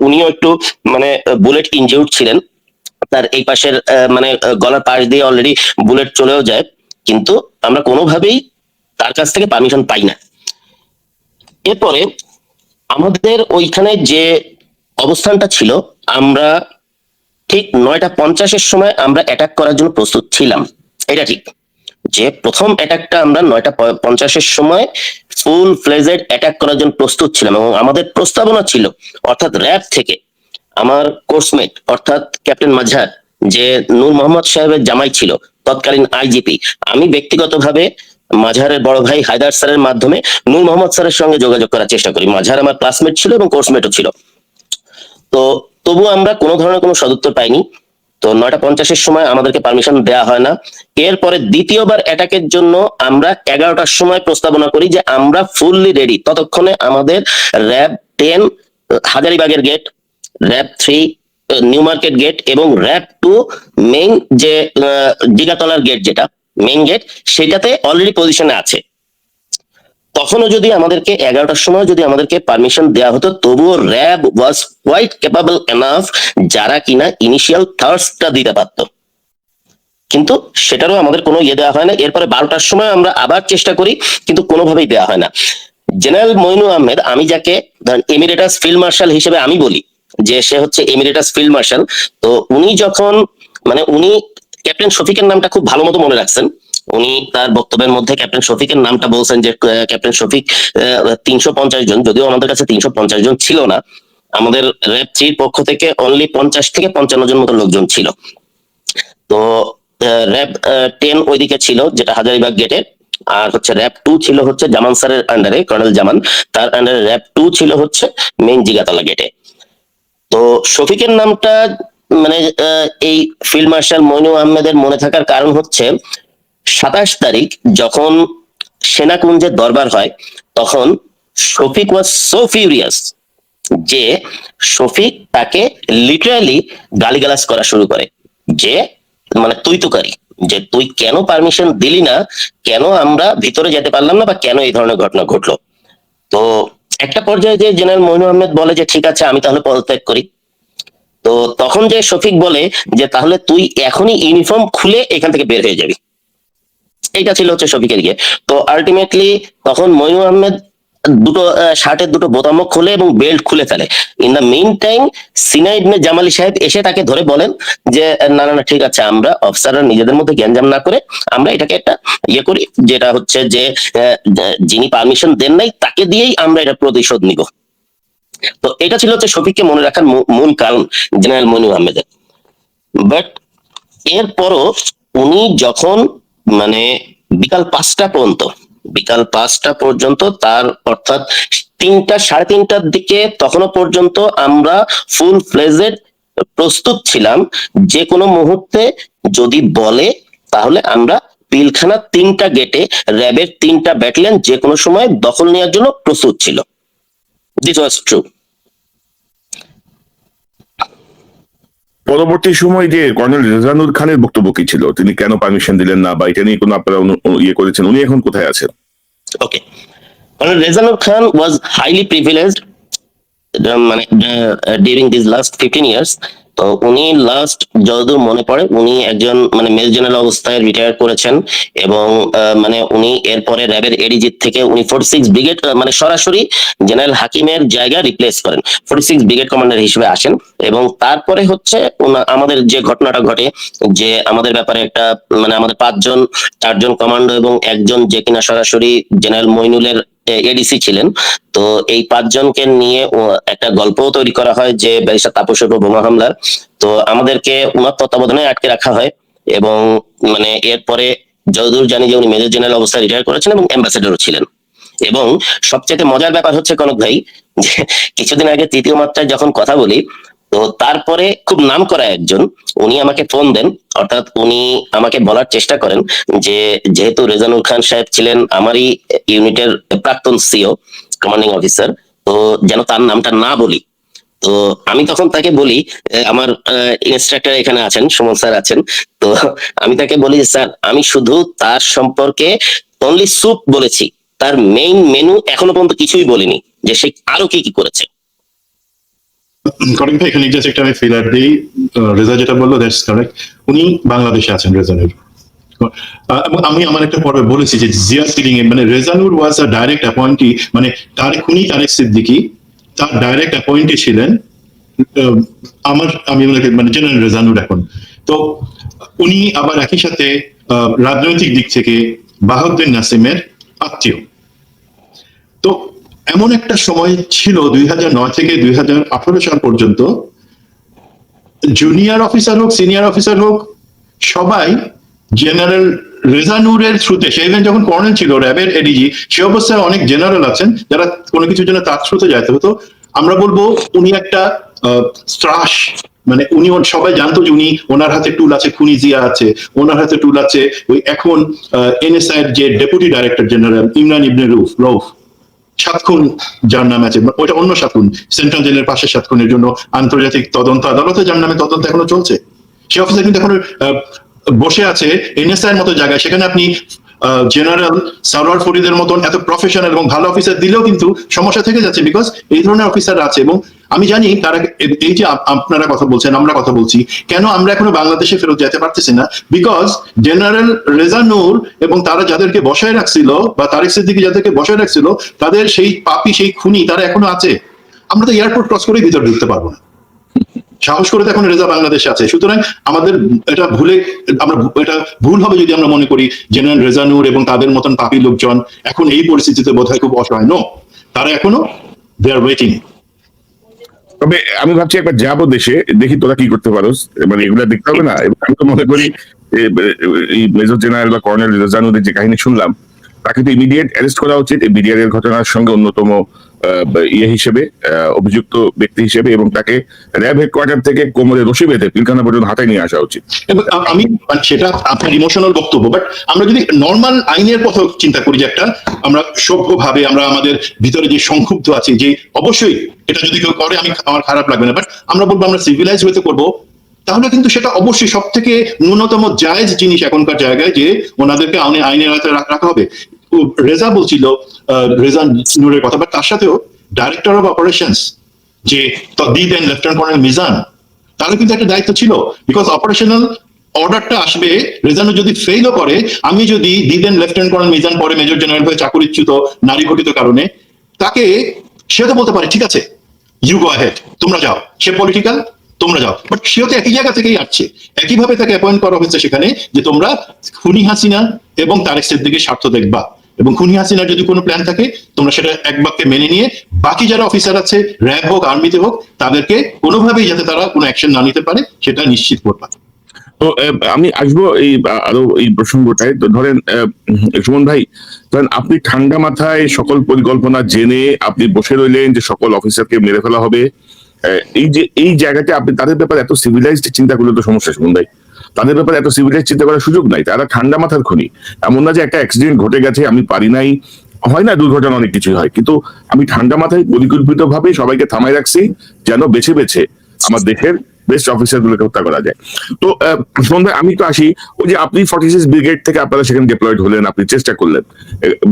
উনিও একটু মানে বুলেট ইনজিউর্ড ছিলেন, তার এই পাশের মানে গলার পাশ দিয়ে অলরেডি বুলেট চলেও যায়, কিন্তু আমরা কোনোভাবেই তার কাছ থেকে পারমিশন পাই না। এরপরে আমাদের ওইখানে যে অবস্থানটা ছিল, আমরা ঠিক 9:50 সময় আমরা অ্যাটাক করার জন্য প্রস্তুত ছিলাম। এটা ঠিক যে প্রথম অ্যাটাকটা আমরা 9:50 সময় ফুল ফ্লেজেড অ্যাটাক করার জন্য প্রস্তুত ছিলাম এবং আমাদের প্রস্তাবনা ছিল অর্থাৎ র্যাব থেকে আমার কোর্সমেট অর্থাৎ ক্যাপ্টেন মাজহার, যে নূর মোহাম্মদ সাহেবের জামাই ছিল তৎকালীন আইজিপি, আমি ব্যক্তিগতভাবে মাঝহারের বড় ভাই হায়দার স্যারের মাধ্যমে নূর মোহাম্মদ স্যারের সঙ্গে যোগাযোগ করার চেষ্টা করি। মাঝহার আমার ক্লাসমেট ছিল এবং কোর্সমেটও ছিল। তো তবু আমরা কোনো ধরনের কোনো সদুত্তর পাইনি। তো 9:50 সময় আমাদেরকে পারমিশন দেওয়া হয় না। এরপরে দ্বিতীয়বার অ্যাটাকের জন্য আমরা 11টার সময় প্রস্তাবনা করি যে আমরা ফুললি রেডি। ততক্ষণে আমাদের র্যাব 10 হাজারিবাগের gate, RAB 3 New Market gate এবং র্যাব 2 মেইন যে জিগাতলার গেট যেটা মেইন গেট সেটাতে অলরেডি পজিশনে আছে। তখনও যদি আমাদেরকে 11টার সময় যদি আমাদেরকে পারমিশন দেওয়া হতো, তবুও RAB was quite capable enough যারা কিনা ইনিশিয়াল থার্স্টটা দিতে পারতো, কিন্তু সেটারও আমাদের কোনো দেওয়া হয় না। এরপরে 12টার সময় আমরা আবার চেষ্টা করি, কিন্তু কোনোভাবেই দেওয়া হয় না। জেনারেল মইনু আহমেদ, আমি যাকে এমিরেটাস ফিল্ড মার্শাল হিসেবে আমি বলি যে সে হচ্ছে এমিরেটাস ফিল্ড মার্শাল, তো উনি যখন মানে উনি ক্যাপ্টেন শফিকের নামটা খুব ভালো মতো মনে রাখছেন। উনি তার বক্তব্যের মধ্যে ক্যাপ্টেন শফিকের নামটা বলছেন যে ক্যাপ্টেন শফিক 350 জন, যদিও আমাদের কাছে 350 জন ছিল না, আমাদের র্যাব 3 পক্ষ থেকে অনলি 50 থেকে 55 জন মতো লোকজন ছিল। তো র্যাব 10 ওইদিকে ছিল, যেটা হাজারীবাগ গেটে, আর হচ্ছে র্যাব 2 ছিল হচ্ছে জামান স্যারের আন্ডারে, কর্নেল জামান, তার আন্ডারে র্যাব 2 ছিল হচ্ছে মেইন জিগাতলা গেটে। তো শফিকের নামটা মানে এই ফিল্ড মার্শাল মইনু আহমেদের মনে থাকার কারণ হচ্ছে 27 তারিখ যখন সেনাকুঞ্জের দরবার হয়, তখন শফিক ওয়াজ সো ফিউরিয়াস যে শফিক তাকে লিটারালি গালিগালাজ করা শুরু করে, যে মানে তুই তুকারি, যে তুই কেন পারমিশন দিলি না, কেন আমরা ভিতরে যেতে পারলাম না, বা কেন এই ধরনের ঘটনা ঘটলো। তো একটা পর্যায়ে যে জেনারেল মইনু আহমেদ বলে যে ঠিক আছে আমি তাহলে পদত্যাগ করি। তো তখন যে শফিক বলে যে তাহলে তুই এখনই ইউনিফর্ম খুলে এখান থেকে বের হয়ে যাবি, এইটা ছিল হচ্ছে শফিকের গিয়ে। তো আলটিমেটলি তখন মইনু আহমেদ দুটো শার্টের দুটো বোতামও খুলে এবং বেল্ট খুলে ফেলে। ইন দ্য মেইন টাইম সিনা ইবনে জামালি সাহেব এসে তাকে ধরে বলেন যে না না না ঠিক আছে, আমরা অফিসাররা নিজেদের মধ্যে গ্যাঞ্জাম না করে আমরা এটাকে একটা ইয়ে করি, যেটা হচ্ছে যে যিনি পারমিশন দেন নাই তাকে দিয়েই আমরা এটা প্রতিশোধ নিব। তো এটা ছিল হচ্ছে শফিককে মনে রাখার মূল কারণ জেনারেল মইনু আহমেদের। বাট এরপরও উনি যখন মানে বিকাল 5টা পর্যন্ত তার, অর্থাৎ 3টা সাড়ে 3টার দিকে, তখনও পর্যন্ত আমরা ফুল ফ্লেজেড প্রস্তুত ছিলাম, যে কোনো মুহূর্তে যদি বলে তাহলে আমরা পিলখানা 3টা গেটে র্যাবের 3টা ব্যাটালিয়ন যে কোনো সময় দখল নেওয়ার জন্য প্রস্তুত ছিল। This was true. পরবর্তী সময় যে কর্নেল রেজানুর খানের বক্তব্য কি ছিল, তিনি কেন পারমিশন দিলেন না, বা এটা নিয়ে কোনো আপনারা ইয়ে করেছেন, উনি এখন কোথায় আছেন? Okay, colonel Rezanur Khan was highly privileged মানে ডিউরিং দিস লাস্ট 15 ইয়ার্স। তো উনি লাস্ট যতদূর মনে পড়ে উনি একজন মানে মেজর জেনারেল অবস্থায় রিটায়ার করেছেন, এবং মানে উনি এরপরে র্যাবের এডিজি থেকে উনি 46 ব্রিগেড মানে সরাসরি জেনারেল হাকিমের জায়গা রিপ্লেস করেন, 46 ব্রিগেড কমান্ডার হিসেবে আসেন। এবং তারপরে হচ্ছে আমাদের যে ঘটনাটা ঘটে, যে আমাদের ব্যাপারে একটা মানে আমাদের 4জন কমান্ডো এবং একজন যে কিনা সরাসরি জেনারেল মইনুলের এডিসি ছিলেন। তো এই 5জনকে নিয়ে একটা গল্প তৈরি করা হয় যে ব্যারিস্টার তাপসের উপর বোমা হামলার। তো আমাদেরকে উনার তত্ত্বাবধানে আটকে রাখা হয়, এবং মানে এরপরে যতদূর জানি যে উনি মেজর জেনারেল অবস্থায় রিটায়ার করেছেন এবং অ্যাম্বাসেডরও ছিলেন। এবং সবচেয়ে মজার ব্যাপার হচ্ছে কনক ভাই, যে কিছুদিন আগে 3য় মাত্রায় যখন কথা বলি, তো তারপরে খুব নাম করা একজন উনি আমাকে ফোন দেন, অর্থাৎ উনি আমাকে বলার চেষ্টা করেন যে যেহেতু রেজানুর খান সাহেব ছিলেন আমারই ইউনিটের প্রাক্তন সিও কমান্ডিং অফিসার, তো যেন তার নামটা না বলি। তো আমি তখন তাকে বলি, আমার ইনস্ট্রাক্টর এখানে আছেন, সুমন স্যার আছেন, তো আমি তাকে বলি যে স্যার আমি শুধু তার সম্পর্কে অনলি স্যুপ বলেছি, তার মেইন মেনু এখনো পর্যন্ত কিছুই বলিনি যে সে আরো কি কি করেছে। করেক্ট ভাই, এখানে জাস্ট একটা আমি ফিলার দিই। রেজা যেটা বললো দ্যাটস কারেক্ট, উনি বাংলাদেশে আছেন রেজানুর। এবং আমি আমার একটা পর্বে বলেছি যে জিয়া সিলিং মানে রেজানুর ওয়াজ আ ডাইরেক্ট অ্যাপয়েন্টি, মানে তারেক সিদ্দিকী তার ডাইরেক্ট অ্যাপয়েন্টি ছিলেন আমি মানে জেনারেল রেজানুর এখন। তো উনি আবার একই সাথে রাজনৈতিক দিক থেকে বাহাউদ্দিন নাসিমের আত্মীয়। তো এমন একটা সময় ছিল 2009 থেকে 2018 সাল পর্যন্ত, জুনিয়র অফিসার হোক সিনিয়র অফিসার হোক সবাই জেনারেল রেজানুরের থ্রুতে, সে যখন কর্নেল ছিল র্যাবের এডিজি, সে অবস্থায় অনেক জেনারেল আছেন যারা কোনো কিছুর জন্য তার থ্রুতে যেতে হতো। আমরা বলবো উনি একটা স্ট্রাশ, মানে উনি সবাই জানতো যে উনি ওনার হাতে টুল আছে, খুনি জিয়া আছে, ওনার হাতে টুল আছে ওই এখন এনএসআই এর যে ডেপুটি ডাইরেক্টর জেনারেল ইমরান ইবনে রউফ, 7 খুন যার নামে আছে, ওইটা অন্য 7 খুন, সেন্ট্রাল জেলের পাশে 7 খুনের জন্য আন্তর্জাতিক তদন্ত আদালতে যার নামে তদন্ত এখনো চলছে। সে অফিসার কিন্তু এখন বসে আছে এনএসআই এর মতো জায়গায়, সেখানে আপনি জেনারেল সারোয়ার ফরিদের মতন এত প্রফেশনাল এবং ভালো অফিসার দিলেও কিন্তু সমস্যা থেকে যাচ্ছে, বিকজ এই ধরনের অফিসার আছে। এবং আমি জানি তারা এই যে আপনারা কথা বলছেন আমরা কথা বলছি, কেন আমরা এখনো বাংলাদেশে ফেরত যেতে পারতেছি না, বিকজ জেনারেল রেজানুর এবং তারা যাদেরকে বসায় রাখছিল বা তারেক সিদ্দিকী যাদেরকে বসায় রাখছিল, তাদের সেই পাপী সেই খুনি তারা এখনো আছে। আমরা তো এয়ারপোর্ট ক্রস করে ভিতরে ঢুকতে পারবো না, সাহস করে তো এখন রেজা বাংলাদেশে আছে। সুতরাং আমাদের এটা ভুল হবে যদি আমরা মনে করি জেনারেল রেজানুর এবং তাদের মতন পাপী লোকজন এখন এই পরিস্থিতিতে বোধহয় খুব অসহায়। নো, তারা এখনো দে আর ওয়েটিং। তবে আমি ভাবছি একবার যাবো দেশে, দেখি তোরা কি করতে পারোস, মানে এগুলা দেখতে হবে না। এবং আমি তো মনে করি এই মেজর জেনারেল বা কর্নেল রেজানুদ্দিন যে কাহিনী শুনলাম, তাকে তো ইমিডিয়েট অ্যারেস্ট করা উচিত এই বিডিআর এর ঘটনার সঙ্গে অন্যতম ইয়ে হিসেবে, অভিযুক্ত ব্যক্তি হিসেবে, এবং তাকে র্যাব হেডকোয়ার্টার থেকে কোমরে রশি বেঁধে পিলখানা পর্যন্ত হাতায় নিয়ে আসা উচিত। এবং আমি মানে সেটা আপনার ইমোশনাল বক্তব্য, বাট আমরা যদি নর্মাল আইনের কথা চিন্তা করি, যে একটা আমরা সভ্যভাবে আমরা আমাদের ভিতরে যে সংক্ষুব্ধ আছে, যে অবশ্যই এটা যদি কেউ করে আমার খারাপ লাগবে না, বাট আমরা বলবো আমরা সিভিলাইজ হতে করবো, তাহলে কিন্তু সেটা অবশ্যই সব থেকে ন্যূনতম জায়েজ জিনিস এখনকার জায়গায়, যে ওনাদেরকে আইনের আওতায় রাখা হবে। রেজা বলছিল, রেজা নূরের কথা, বাট তার সাথেও ডাইরেক্টর অফ অপারেশনস যে দেন লেফটেন্যান্ট কর্নেল মিজান, তারও কিন্তু একটা দায়িত্ব ছিল। বিকজ অপারেশনাল অর্ডারটা আসবে, রেজানো যদি ফেইলও করে, আমি যদি দেন লেফটেন্যান্ট কর্নেল মিজান পরে মেজর জেনারেল হয়ে চাকরিচ্যুত নারী ঘটিত কারণে, তাকে সে তো বলতে পারে ঠিক আছে ইউ গো অ্যাহেড, তোমরা যাও, সে পলিটিক্যাল, তোমরা যাও, বাট সেও তো একই জায়গা থেকেই আসছে, একইভাবে তাকে অ্যাপয়েন্ট করা হয়েছে সেখানে, যে তোমরা খুনি হাসিনা এবং তারেক সিদ্দিকীর স্বার্থ দেখবা, এবং খুনি হাসিনার যদি কোনো প্ল্যান থাকে তোমরা সেটা এক বাক্যে মেনে নিয়ে, বাকি যারা অফিসার আছে র্যাব হোক আর্মিতে হোক, তাদেরকে কোনোভাবেই যাতে তারা কোনো অ্যাকশন না নিতে পারে সেটা নিশ্চিত করবা। তো আমি আসবো এই আরো এই প্রসঙ্গটায়। তো ধরেন সুমন ভাই, ধরেন আপনি ঠান্ডা মাথায় সকল পরিকল্পনা জেনে আপনি বসে রইলেন যে সকল অফিসারকে মেরে ফেলা হবে, এই যে এই জায়গাতে আপনি তাদের ব্যাপারে এত সিভিলাইজড চিন্তা করলে তো সমস্যা সুমন ভাই। তাদের ব্যাপারে এত সিভিলাইজ চিন্তা করার সুযোগ নাই, তারা ঠান্ডা মাথার খুনি। এমন না যে একটা অ্যাক্সিডেন্ট ঘটে গেছে আমি পারি নাই, হয় না দুর্ঘটনা অনেক কিছুই হয়, কিন্তু আমি ঠান্ডা মাথায় পরিকল্পিত ভাবে সবাইকে থামাই রাখছি যেন বেছে বেছে আমার দেশের বেস্ট অফিসার গুলোকে হত্যা করা যায়। তো সুমন ভাই, আমি তো আসি, ওই যে আপনি 46 ব্রিগেড থেকে আপনারা সেখানে ডিপ্লয়েড হলেন, আপনি চেষ্টা করলেন,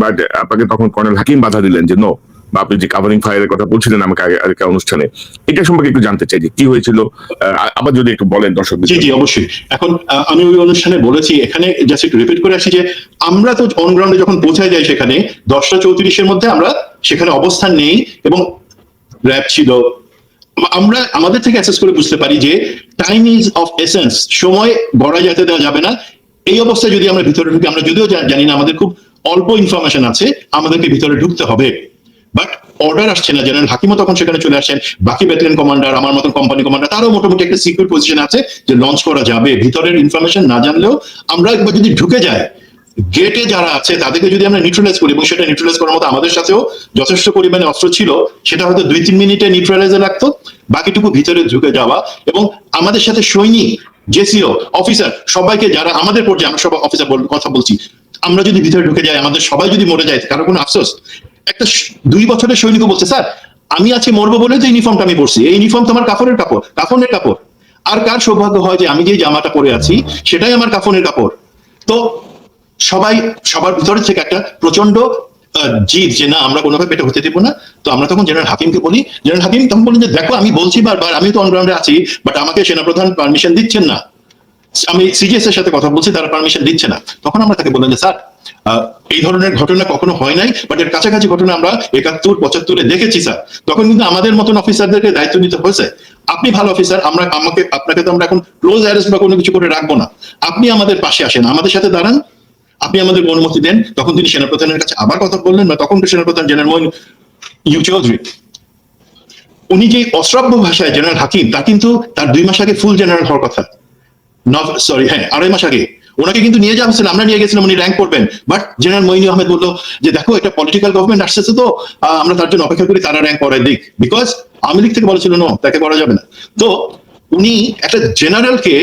বাট আপনাকে তখন কর্নেল হাকিম বাধা দিলেন যে নো, বা আপনি যে কাভারিং ফায়ারের কথা বলছিলেন আমাকে আরেকটা অনুষ্ঠানে, এটা সম্পর্কে একটু জানতে চাই যে কি হয়েছিল, আবার যদি একটু বলেন দর্শক। জি জি অবশ্যই। এখন আমি ওই অনুষ্ঠানে বলেছি, এখানে জাস্ট একটু রিপিট করে আসি, যে আমরা তো অন গ্রাউন্ডে যখন পৌঁছায় যাই সেখানে 10:34 মধ্যে আমরা সেখানে অবস্থান নেই, এবং র্যাব ছিল। আমরা আমাদের থেকে অ্যাসেস করে বুঝতে পারি যে টাইম ইজ অফ এসেন্স, সময় গড়া যেতে দেওয়া যাবে না। এই অবস্থায় যদি আমরা ভিতরে ঢুকি, আমরা যদিও জানি না, আমাদের খুব অল্প ইনফরমেশন আছে, আমাদেরকে ভিতরে ঢুকতে হবে, বাট অর্ডার আসছে না। জেনারেল হাকিমও তখন সেখানে চলে আসেন, বাকি ব্যাটালিয়ন কমান্ডার, আমার মতন কোম্পানি কমান্ডার, তারও মোটামুটি একটা সিকিউর পজিশন আছে যে লঞ্চ করা যাবে। ভিতরের ইনফরমেশন না জানলেও আমরা একবার যদি ঢুকে যাই, গেটে যারা আছে তাদেরকে যদি আমরা নিউট্রালাইজ করি, এবং সেটা নিউট্রালাইজ করার মতো আমাদের সাথেও যথেষ্ট পরিমাণে অস্ত্র ছিল, সেটা হয়তো 2-3 মিনিটে নিউট্রালাইজে লাগতো। বাকিটুকু ভিতরে ঢুকে যাওয়া, এবং আমাদের সাথে সৈনিক, জেসিও, অফিসার, সবাইকে যারা আমাদের পর্যায়ে, আমরা সব অফিসার কথা বলছি, আমরা যদি ভিতরে ঢুকে যাই, আমাদের সবাই যদি মরে যায়, কারো কোনো আফসোস? একটা 2 বছরের সৈনিকও বলছে স্যার আমি আজকে মরবো বলে যে ইউনিফর্মটা আমি পরছি, এই ইউনিফর্ম তো আমার কাফনের কাপড়। আর কার সৌভাগ্য হয় যে আমি যে জামাটা পরে আছি সেটাই আমার কাফনের কাপড়? তো সবার ভিতরে থেকে একটা প্রচন্ড জিদ যে না, আমরা কোনোভাবে পেটে হতে দেবো না। তো আমরা তখন জেনারেল হাকিমকে বলি, জেনারেল হাকিম তখন বলেন যে দেখো আমি বলছি বারবার, আমি তো অনগ্রাউন্ডে আছি, বাট আমাকে সেনাপ্রধান পারমিশন দিচ্ছেন না, আমি সিজিএস এর সাথে কথা বলছি, তারা পারমিশন দিচ্ছে না। তখন আমরা তাকে বললাম যে স্যার এই ধরনের ঘটনা কখনো হয় নাই, বাট এর কাছাকাছি ঘটনা আমরা 71-75-এ দেখেছি স্যার। তখন কিন্তু আমাদের মতন অফিসারদেরকে দায়িত্ব নিতে হয়েছে। আপনি ভালো অফিসার, আপনাকে তো আমরা এখন ক্লোজ অ্যারেস্ট বা কোনো কিছু করে রাখবো না, আপনি আমাদের পাশে আসেন, আমাদের সাথে দাঁড়ান, আপনি আমাদের অনুমতি দেন। তখন তিনি সেনাপ্রধানের কাছে আবার কথা বললেন, বা তখন সেনাপ্রধান জেনারেল মইন ইউ চৌধুরী, উনি যে অশ্রাব্য ভাষায় জেনারেল হাকিম, তা কিন্তু তার 2 মাস আগে ফুল জেনারেল হওয়ার কথা, হ্যাঁ 2.5 মাস আগে ওনাকে কিন্তু নিয়ে যাওয়া হচ্ছিল, আমরা নিয়ে গেছিলাম উনি র্যাঙ্ক করবেন, বাট জেনারেল মইনু আহমেদ বললো যে দেখো একটা পলিটিক্যাল গভর্নমেন্ট আসছে, তো আমরা তার জন্য অপেক্ষা করি, তারা র্যাঙ্ক করায় দিক, বিকজ আওয়ামী লীগ থেকে বলেছিল নো, তাকে করা যাবে না। তো উনি একটা জেনারেলকে,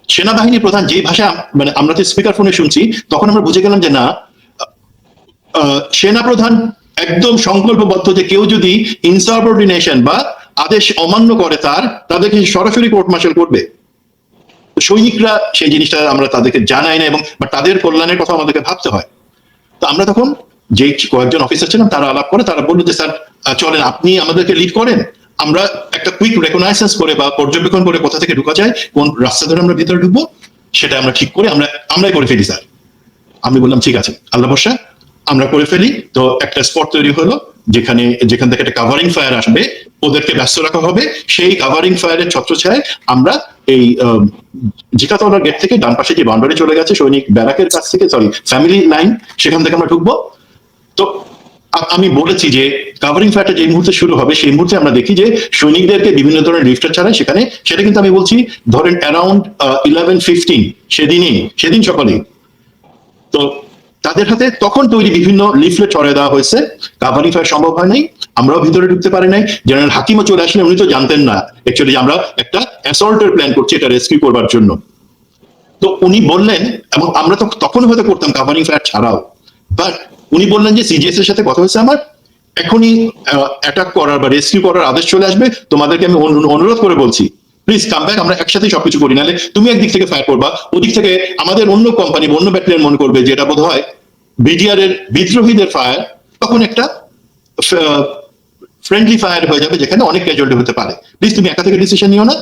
সেনাবাহিনী প্রধান যে ভাষা, মানে আমরা তো স্পিকার ফোনে শুনছি, তখন আমরা বুঝে গেলাম যে না, সেনাপ্রধান একদম সংকল্পবদ্ধ যে কেউ যদি ইনসাবঅর্ডিনেশন বা আদেশ অমান্য করে তাদেরকে সরাসরি কোর্ট মার্শাল করবে। সৈনিকরা সেই জিনিসটা আমরা তাদেরকে জানাই না, এবং তাদের কল্যাণের কথা আমাদেরকে ভাবতে হয়। তো আমরা তখন যে কয়েকজন অফিসার ছিলাম, তারা আলাপ করে, তারা বললো যে স্যার চলেন আপনি আমাদেরকে লিড করেন, আমরা একটা কুইক রেকগনাইজেন্স করে বা পর্যবেক্ষণ করে কোথা থেকে ঢুকা যায়, কোন রাস্তা ধরে আমরা ভিতরে ঢুকবো, সেটা আমরা ঠিক করে আমরাই করে ফেলি স্যার। আমি বললাম ঠিক আছে, আল্লাহ ভরসা, আমরা করে ফেলি। তো একটা স্পট তৈরি হলো, যেখান থেকে একটা কাভারিং ফায়ার আসবে, ওদেরকে ব্যস্ত রাখা হবে। সেই কাভারিং ফায়ারের ছত্রছায়ায় আমরা এই জিকাতলার গেট থেকে ডান পাশে যে বাউন্ডারি চলে গেছে সৈনিক ব্যারাকের কাছ থেকে, ফ্যামিলি লাইন, সেখান থেকে আমরা ঢুকবো। তো আমি বলেছি যে কাভারিং ফায়ারটা যে মুহূর্তে শুরু হবে সেই মুহূর্তে আমরা দেখি যে সৈনিকদেরকে বিভিন্ন ধরনের লিফটার ছাড়ায় সেখানে, সেটা কিন্তু আমি বলছি ধরেন অ্যারাউন্ড 11:15 সেদিন সকালে। তো তাদের হাতে তখন তৈরি বিভিন্ন লিফলেট ছড়িয়ে দেওয়া হয়েছে। কাভারিং ফায়ার সম্ভব হয় নাই, আমরাও ভিতরে ঢুকতে পারি নাই। জেনারেল হাকিমও চলে আসলেন, উনি তো জানতেন না অ্যাকচুয়ালি আমরা একটা অ্যাসল্টের প্ল্যান করছি এটা রেস্কিউ করবার জন্য। তো উনি বললেন, এবং আমরা তো তখন হয়তো করতাম কাভারিং ফায়ার ছাড়াও, বাট উনি বললেন যে সিজিএস এর সাথে কথা হয়েছে আমার, এখনই অ্যাটাক করার বা রেস্কিউ করার আদেশ চলে আসবে, তোমাদেরকে আমি অনুরোধ করে বলছি প্লিজ কাম ব্যাক, আমরা একসাথে সবকিছু করি, নাহলে তুমি একদিক থেকে ফায়ার করবা, ওদিক থেকে আমাদের অন্য কোম্পানি অন্য ব্যাটালিয়ন মনে করবে যেটা বোধ হয় বিডিআর এর বিদ্রোহীদের ফায়ার, তখন একটা ফ্রেন্ডলি ফায়ার হয়ে যাবে যেখানে অনেক ক্যাজুয়ালিটি হতে পারে। প্লিজ তুমি একা থেকে ডিসিশন নিও না,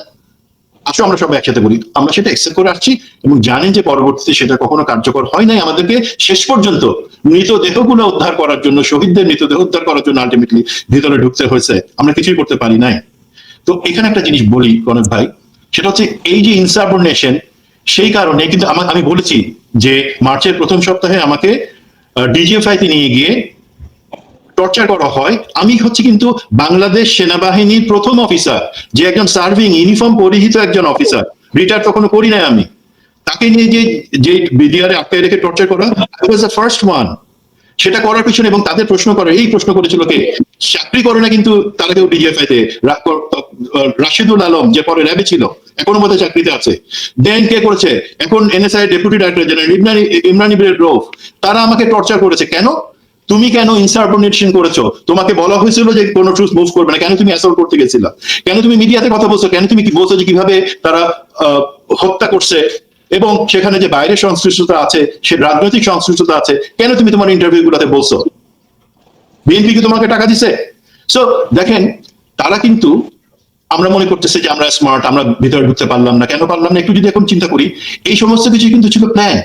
আসো আমরা সবাই একসাথে বলি। আমরা সেটা অ্যাকসেপ্ট করে আসছি এবং জানেন যে পরবর্তীতে সেটা কখনো কার্যকর হয় নাই। আমাদেরকে শেষ পর্যন্ত মৃতদেহগুলো উদ্ধার করার জন্য, শহীদদের মৃতদেহ উদ্ধার করার জন্য আলটিমেটলি ভিতরে ঢুকতে হয়েছে, আমরা কিছুই করতে পারি নাই। তো এখানে একটা জিনিস বলি কনক ভাই, সেটা হচ্ছে এই যে ইনসাবঅর্ডিনেশন, সেই কারণে কিন্তু আমি বলেছি যে মার্চের প্রথম সপ্তাহে আমাকে ডিজিএফআই তে নিয়ে গিয়ে টর্চার করা হয়। আমি হচ্ছে কিন্তু বাংলাদেশ সেনাবাহিনীর প্রথম অফিসার, যে একজন সার্ভিং ইউনিফর্ম পরিহিত একজন অফিসার, রিটায়ার তখনো করি নাই আমি, তাকে নিয়ে যে বিডিআর এ আটকায় রেখে টর্চার করা, I was the first one. সেটা করার পিছনে এবং তাদের প্রশ্ন করে, এই প্রশ্ন করেছিল কে, চাকরি করে না কিন্তু তারা কেউ ডিজিএফআই তে, রাশিদুল আলম যে পরে র্যাবে ছিল এখনো বোধহয় চাকরিতে আছে, দেন কে করেছে এখন NSI deputy director general Imran Ibne Rouf, তারা আমাকে টর্চার করেছে। কেন? তুমি কেন ইনসাবঅর্ডিনেশন করেছো? তোমাকে বলা হয়েছিল যে কোনো ট্রুথ মুভ করবে না, কেন তুমি অ্যাসল্ট করতে গেছিলা? কেন তুমি মিডিয়াতে কথা বলছো? কেন তুমি কি বলছো যে কিভাবে তারা হত্যা করছে এবং সেখানে যে বাইরের সংশ্লিষ্টতা আছে, সে রাজনৈতিক সংশ্লিষ্টতা আছে, কেন তুমি তোমার ইন্টারভিউ গুলোতে বলছো? বিএনপি কি তোমাকে টাকা দিছে? সো দেখেন, তারা কিন্তু, আমরা মনে করতেছে যে আমরা স্মার্ট, আমরা ভিতরে ঢুকতে পারলাম না, কেন পারলাম না একটু যদি এখন চিন্তা করি, এই সমস্ত কিছু কিন্তু ছিল প্ল্যান।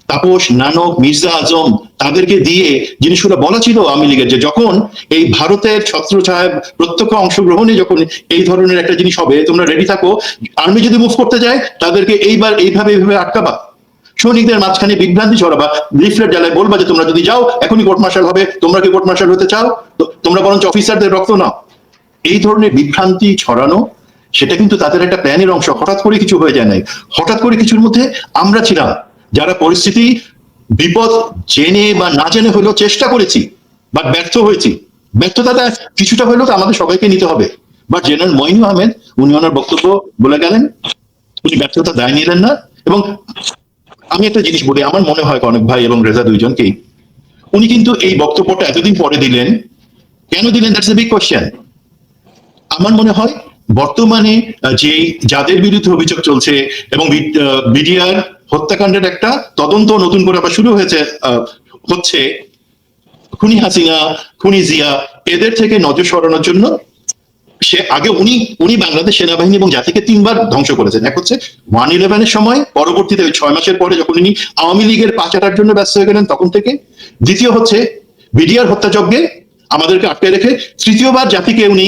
তাপস, নানক, মির্জা আজম, তাদেরকে দিয়ে জিনিসগুলো বলা ছিল আওয়ামী লীগের, যে যখন এই ভারতের ছত্রছায়া প্রত্যক্ষ অংশগ্রহণে যখন এই ধরনের একটা জিনিস হবে, তোমরা রেডি থাকো, আর্মি যদি মুভ করতে যায় তাদেরকে এইভাবে আটকাবা, সৈনিকদের মাঝখানে বিভ্রান্তি ছড়াবা, লিফলেট জ্বালায় বলবা যে তোমরা যদি যাও এখনই কোর্ট মার্শাল হবে, তোমরা কি কোর্ট মার্শাল হতে চাও? তোমরা বরঞ্চ অফিসারদের রক্ত নাও। এই ধরনের বিভ্রান্তি ছড়ানো, সেটা কিন্তু তাদের একটা প্ল্যানের অংশ। হঠাৎ করে কিছু হয়ে যায় নাই, হঠাৎ করে কিছুর মধ্যে আমরা ছিলাম যারা পরিস্থিতি বিপদ জেনে বা না জেনে হলেও চেষ্টা করেছি, বাট ব্যর্থ হয়েছি। ব্যর্থতাটা কিছুটা হলেও তো আমাদের সবাইকে নিতে হবে। বাট জেনারেল মঈনুল আহমেদ উনি ওনার বক্তব্য বলে গেলেন, উনি ব্যর্থতা দায় নিলেন না। এবং আমি একটা জিনিস বলি, আমার মনে হয় কনক ভাই এবং রেজা দুইজনকেই, উনি কিন্তু এই বক্তব্যটা এতদিন পরে দিলেন, কেন দিলেন? That's a big question. আমার মনে হয় বর্তমানে যে যাদের বিরুদ্ধে অভিযোগ চলছে এবং বিডিআর হত্যাকাণ্ডের একটা তদন্ত নতুন করে আবার শুরু হচ্ছে, খুনি হাসিনা, খুনি জিয়া, এদের থেকে নজর সরানোর জন্য সে আগে উনি বাংলাদেশ সেনাবাহিনী এবং জাতিকে 3 বার ধ্বংস করেছেন। এক হচ্ছে 1/11 এর সময়, পরবর্তীতে 6 মাসের পরে যখন উনি আওয়ামী লীগের পাচারের জন্য ব্যস্ত হয়ে গেলেন তখন থেকে, দ্বিতীয় হচ্ছে বিডিআর হত্যাযজ্ঞে আমাদেরকে আটকে রেখে, তৃতীয়বার জাতিকে উনি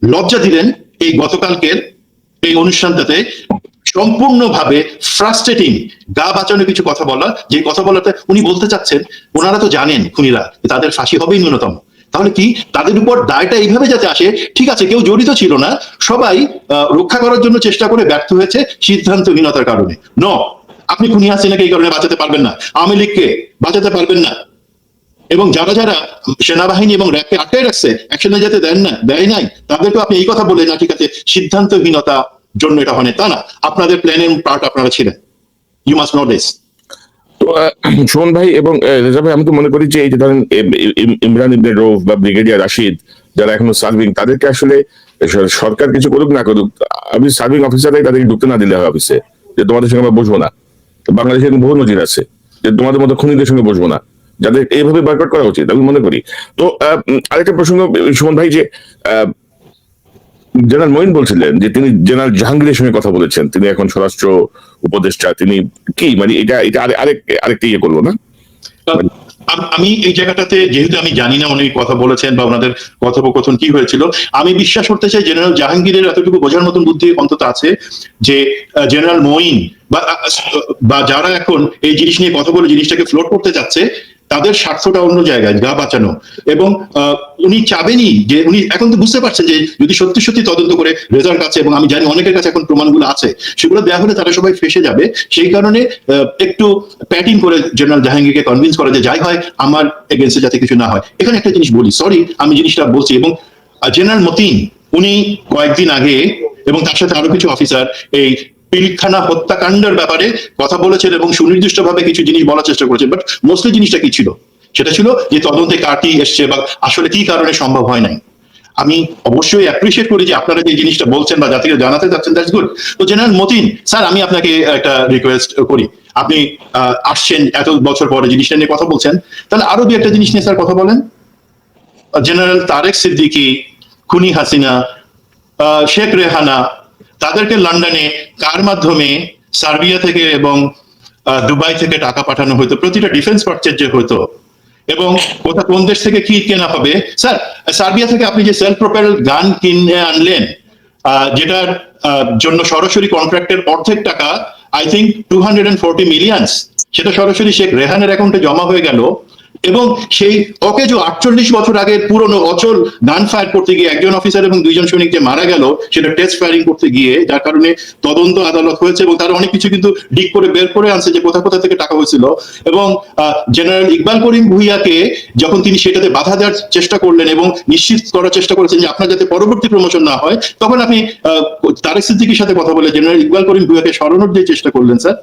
লজ্জা দিলেন এই গতকালকের এই অনুষ্ঠানটাতে, সম্পূর্ণভাবে ফ্রাস্ট্রেটিং, গা বাঁচানো কিছু কথা বলা, যে কথা বলাতে উনি বলতে চাচ্ছেন ওনারা তো জানেন খুনিরা তাদের ফাঁসি হবেই ন্যূনতম, তাহলে কি তাদের উপর দায়টা এইভাবে যাতে আসে, ঠিক আছে কেউ জড়িত ছিল না, সবাই রক্ষা করার জন্য চেষ্টা করে ব্যর্থ হয়েছে সিদ্ধান্তহীনতার কারণে। আপনি খুনি হাসিনাকে এই কারণে বাঁচাতে পারবেন না, আওয়ামী লীগকে বাঁচাতে পারবেন না, এবং যারা সেনাবাহিনী এবং র্যাবকে আটকায় রাখছে, অ্যাকশনে যেতে দেয় নাই, তাদেরকে আপনি এই কথা বলে না ঠিক আছে সিদ্ধান্তহীনতা জন্য এটা হয় না, তা না, আপনাদের প্ল্যানের পার্ট আপনারা ছিলেন। You must know this. তো সুমন ভাই এবং রেজা ভাই, আমি তো মনে করি যে এই যে ধরেন ইমরান ইবনে রৌফ বা ব্রিগেডিয়ার রাশিদ যারা এখনো সার্ভিং, তাদেরকে আসলে সরকার কিছু করুক না করুক, আমি সার্ভিং অফিসাররাই তাদেরকে ঢুকতে না দিলে হবে অফিসে, যে তোমাদের সঙ্গে আমরা বসবো না। বাংলাদেশের বহু নজির আছে যে তোমাদের মতো খুনিদের সঙ্গে বসবো না, যাদের এইভাবে বয়কট করা উচিত আমি মনে করি। তো আরেকটা প্রসঙ্গ সুমন ভাই, যে জেনারেল মঈন বলছিলেন যে তিনি জেনারেল জাহাঙ্গীরের সঙ্গে কথা বলেছেন, তিনি এখন স্বরাষ্ট্র উপদেষ্টা, তিনি কি মানে এটা আরেকটা ইয়ে করলো না? আমি এই জায়গাটাতে যেহেতু আমি জানি না উনি কথা বলেছেন বা ওনাদের কথোপকথন কি হয়েছিল, আমি বিশ্বাস করতে চাই জেনারেল জাহাঙ্গীরের এতটুকু বোঝার মতন বুদ্ধি অন্তত আছে যে জেনারেল মঈন বা যারা এখন এই জিনিস নিয়ে কথা বলে জিনিসটাকে ফ্লোট করতে যাচ্ছে, তাদের স্বার্থটা অন্য জায়গায়, গা বাঁচানো। এবং উনি চাবেনই যে, উনি এখন তো বুঝতে পারছেন যে যদি সত্যি সত্যি তদন্ত করে রেজাল্ট আছে, এবং আমি জানি অনেকের কাছে এখন প্রমাণগুলো আছে, সেগুলো দেওয়া হলে তারা সবাই ফেসে যাবে। সেই কারণে একটু প্যাটিং করে জেনারেল জাহাঙ্গীরকে কনভিন্স করে যে যাই হয় আমার এগেন্সে যাতে কিছু না হয়। এখানে একটা জিনিস বলি, সরি আমি জিনিসটা বলছি, এবং জেনারেল মতিন উনি কয়েকদিন আগে এবং তার সাথে আরো কিছু অফিসার এই পিলখানা হত্যাকাণ্ডের ব্যাপারে কথা বলেছেন এবং সুনির্দিষ্টভাবে কিছু জিনিস বলার চেষ্টা করেছেন। বাট মোস্টলি জিনিসটা কি ছিল, সেটা ছিল যে তদন্তে কাটি এসছে বা আসলে কি কারণে সম্ভব হয় নাই। আমি অবশ্যই অ্যাপ্রিসিয়েট করি যে আপনারা যে জিনিসটা বলছেন বা জাতিকে জানাতে চাচ্ছেন, দ্যাটস গুড। তো জেনারেল মতিন স্যার, আমি আপনাকে একটা রিকোয়েস্ট করি, আপনি আসছেন এত বছর পরে জিনিসটা নিয়ে কথা বলছেন, তাহলে আরো দু একটা জিনিস নিয়ে স্যার কথা বলেন। জেনারেল তারেক সিদ্দিকী, খুনি হাসিনা, শেখ রেহানা, তাদেরকে লন্ডনে কার মাধ্যমে সার্বিয়া থেকে এবং দুবাই থেকে টাকা পাঠানো হতো, প্রতিটা ডিফেন্স পারচেজ হতো, এবং কোন দেশ থেকে কি কেনা হবে। স্যার, সার্বিয়া থেকে আপনি যে সেলফ প্রোপেল গান কিনে আনলেন, যেটার জন্য সরাসরি কন্ট্রাক্টের অর্ধেক টাকা, আই থিঙ্ক 240 মিলিয়নস, সেটা সরাসরি শেখ রেহানের অ্যাকাউন্টে জমা হয়ে গেল। এবং সেই অকেজো 48 বছর আগের পুরনো অচল গান ফায়ার করতে গিয়ে একজন অফিসার এবং দুইজন সৈনিক যে মারা গেল, সেটা টেস্ট ফায়ারিং করতে গিয়ে, যার কারণে তদন্ত আদালত হয়েছে এবং তারা অনেক কিছু কিন্তু ডিক করে বের করে আনছে যে কোথা কোথা থেকে টাকা হয়েছিল। এবং জেনারেল ইকবাল করিম ভুঁইয়াকে যখন তিনি সেটাতে বাধা দেওয়ার চেষ্টা করলেন এবং নিশ্চিত করার চেষ্টা করেছেন যে আপনার যাতে পরবর্তী প্রমোশন না হয়, তখন আপনি তারেক সিদ্দিকীর সাথে কথা বলে জেনারেল ইকবাল করিম ভুঁইয়াকে সরানোর যে চেষ্টা করলেন স্যার,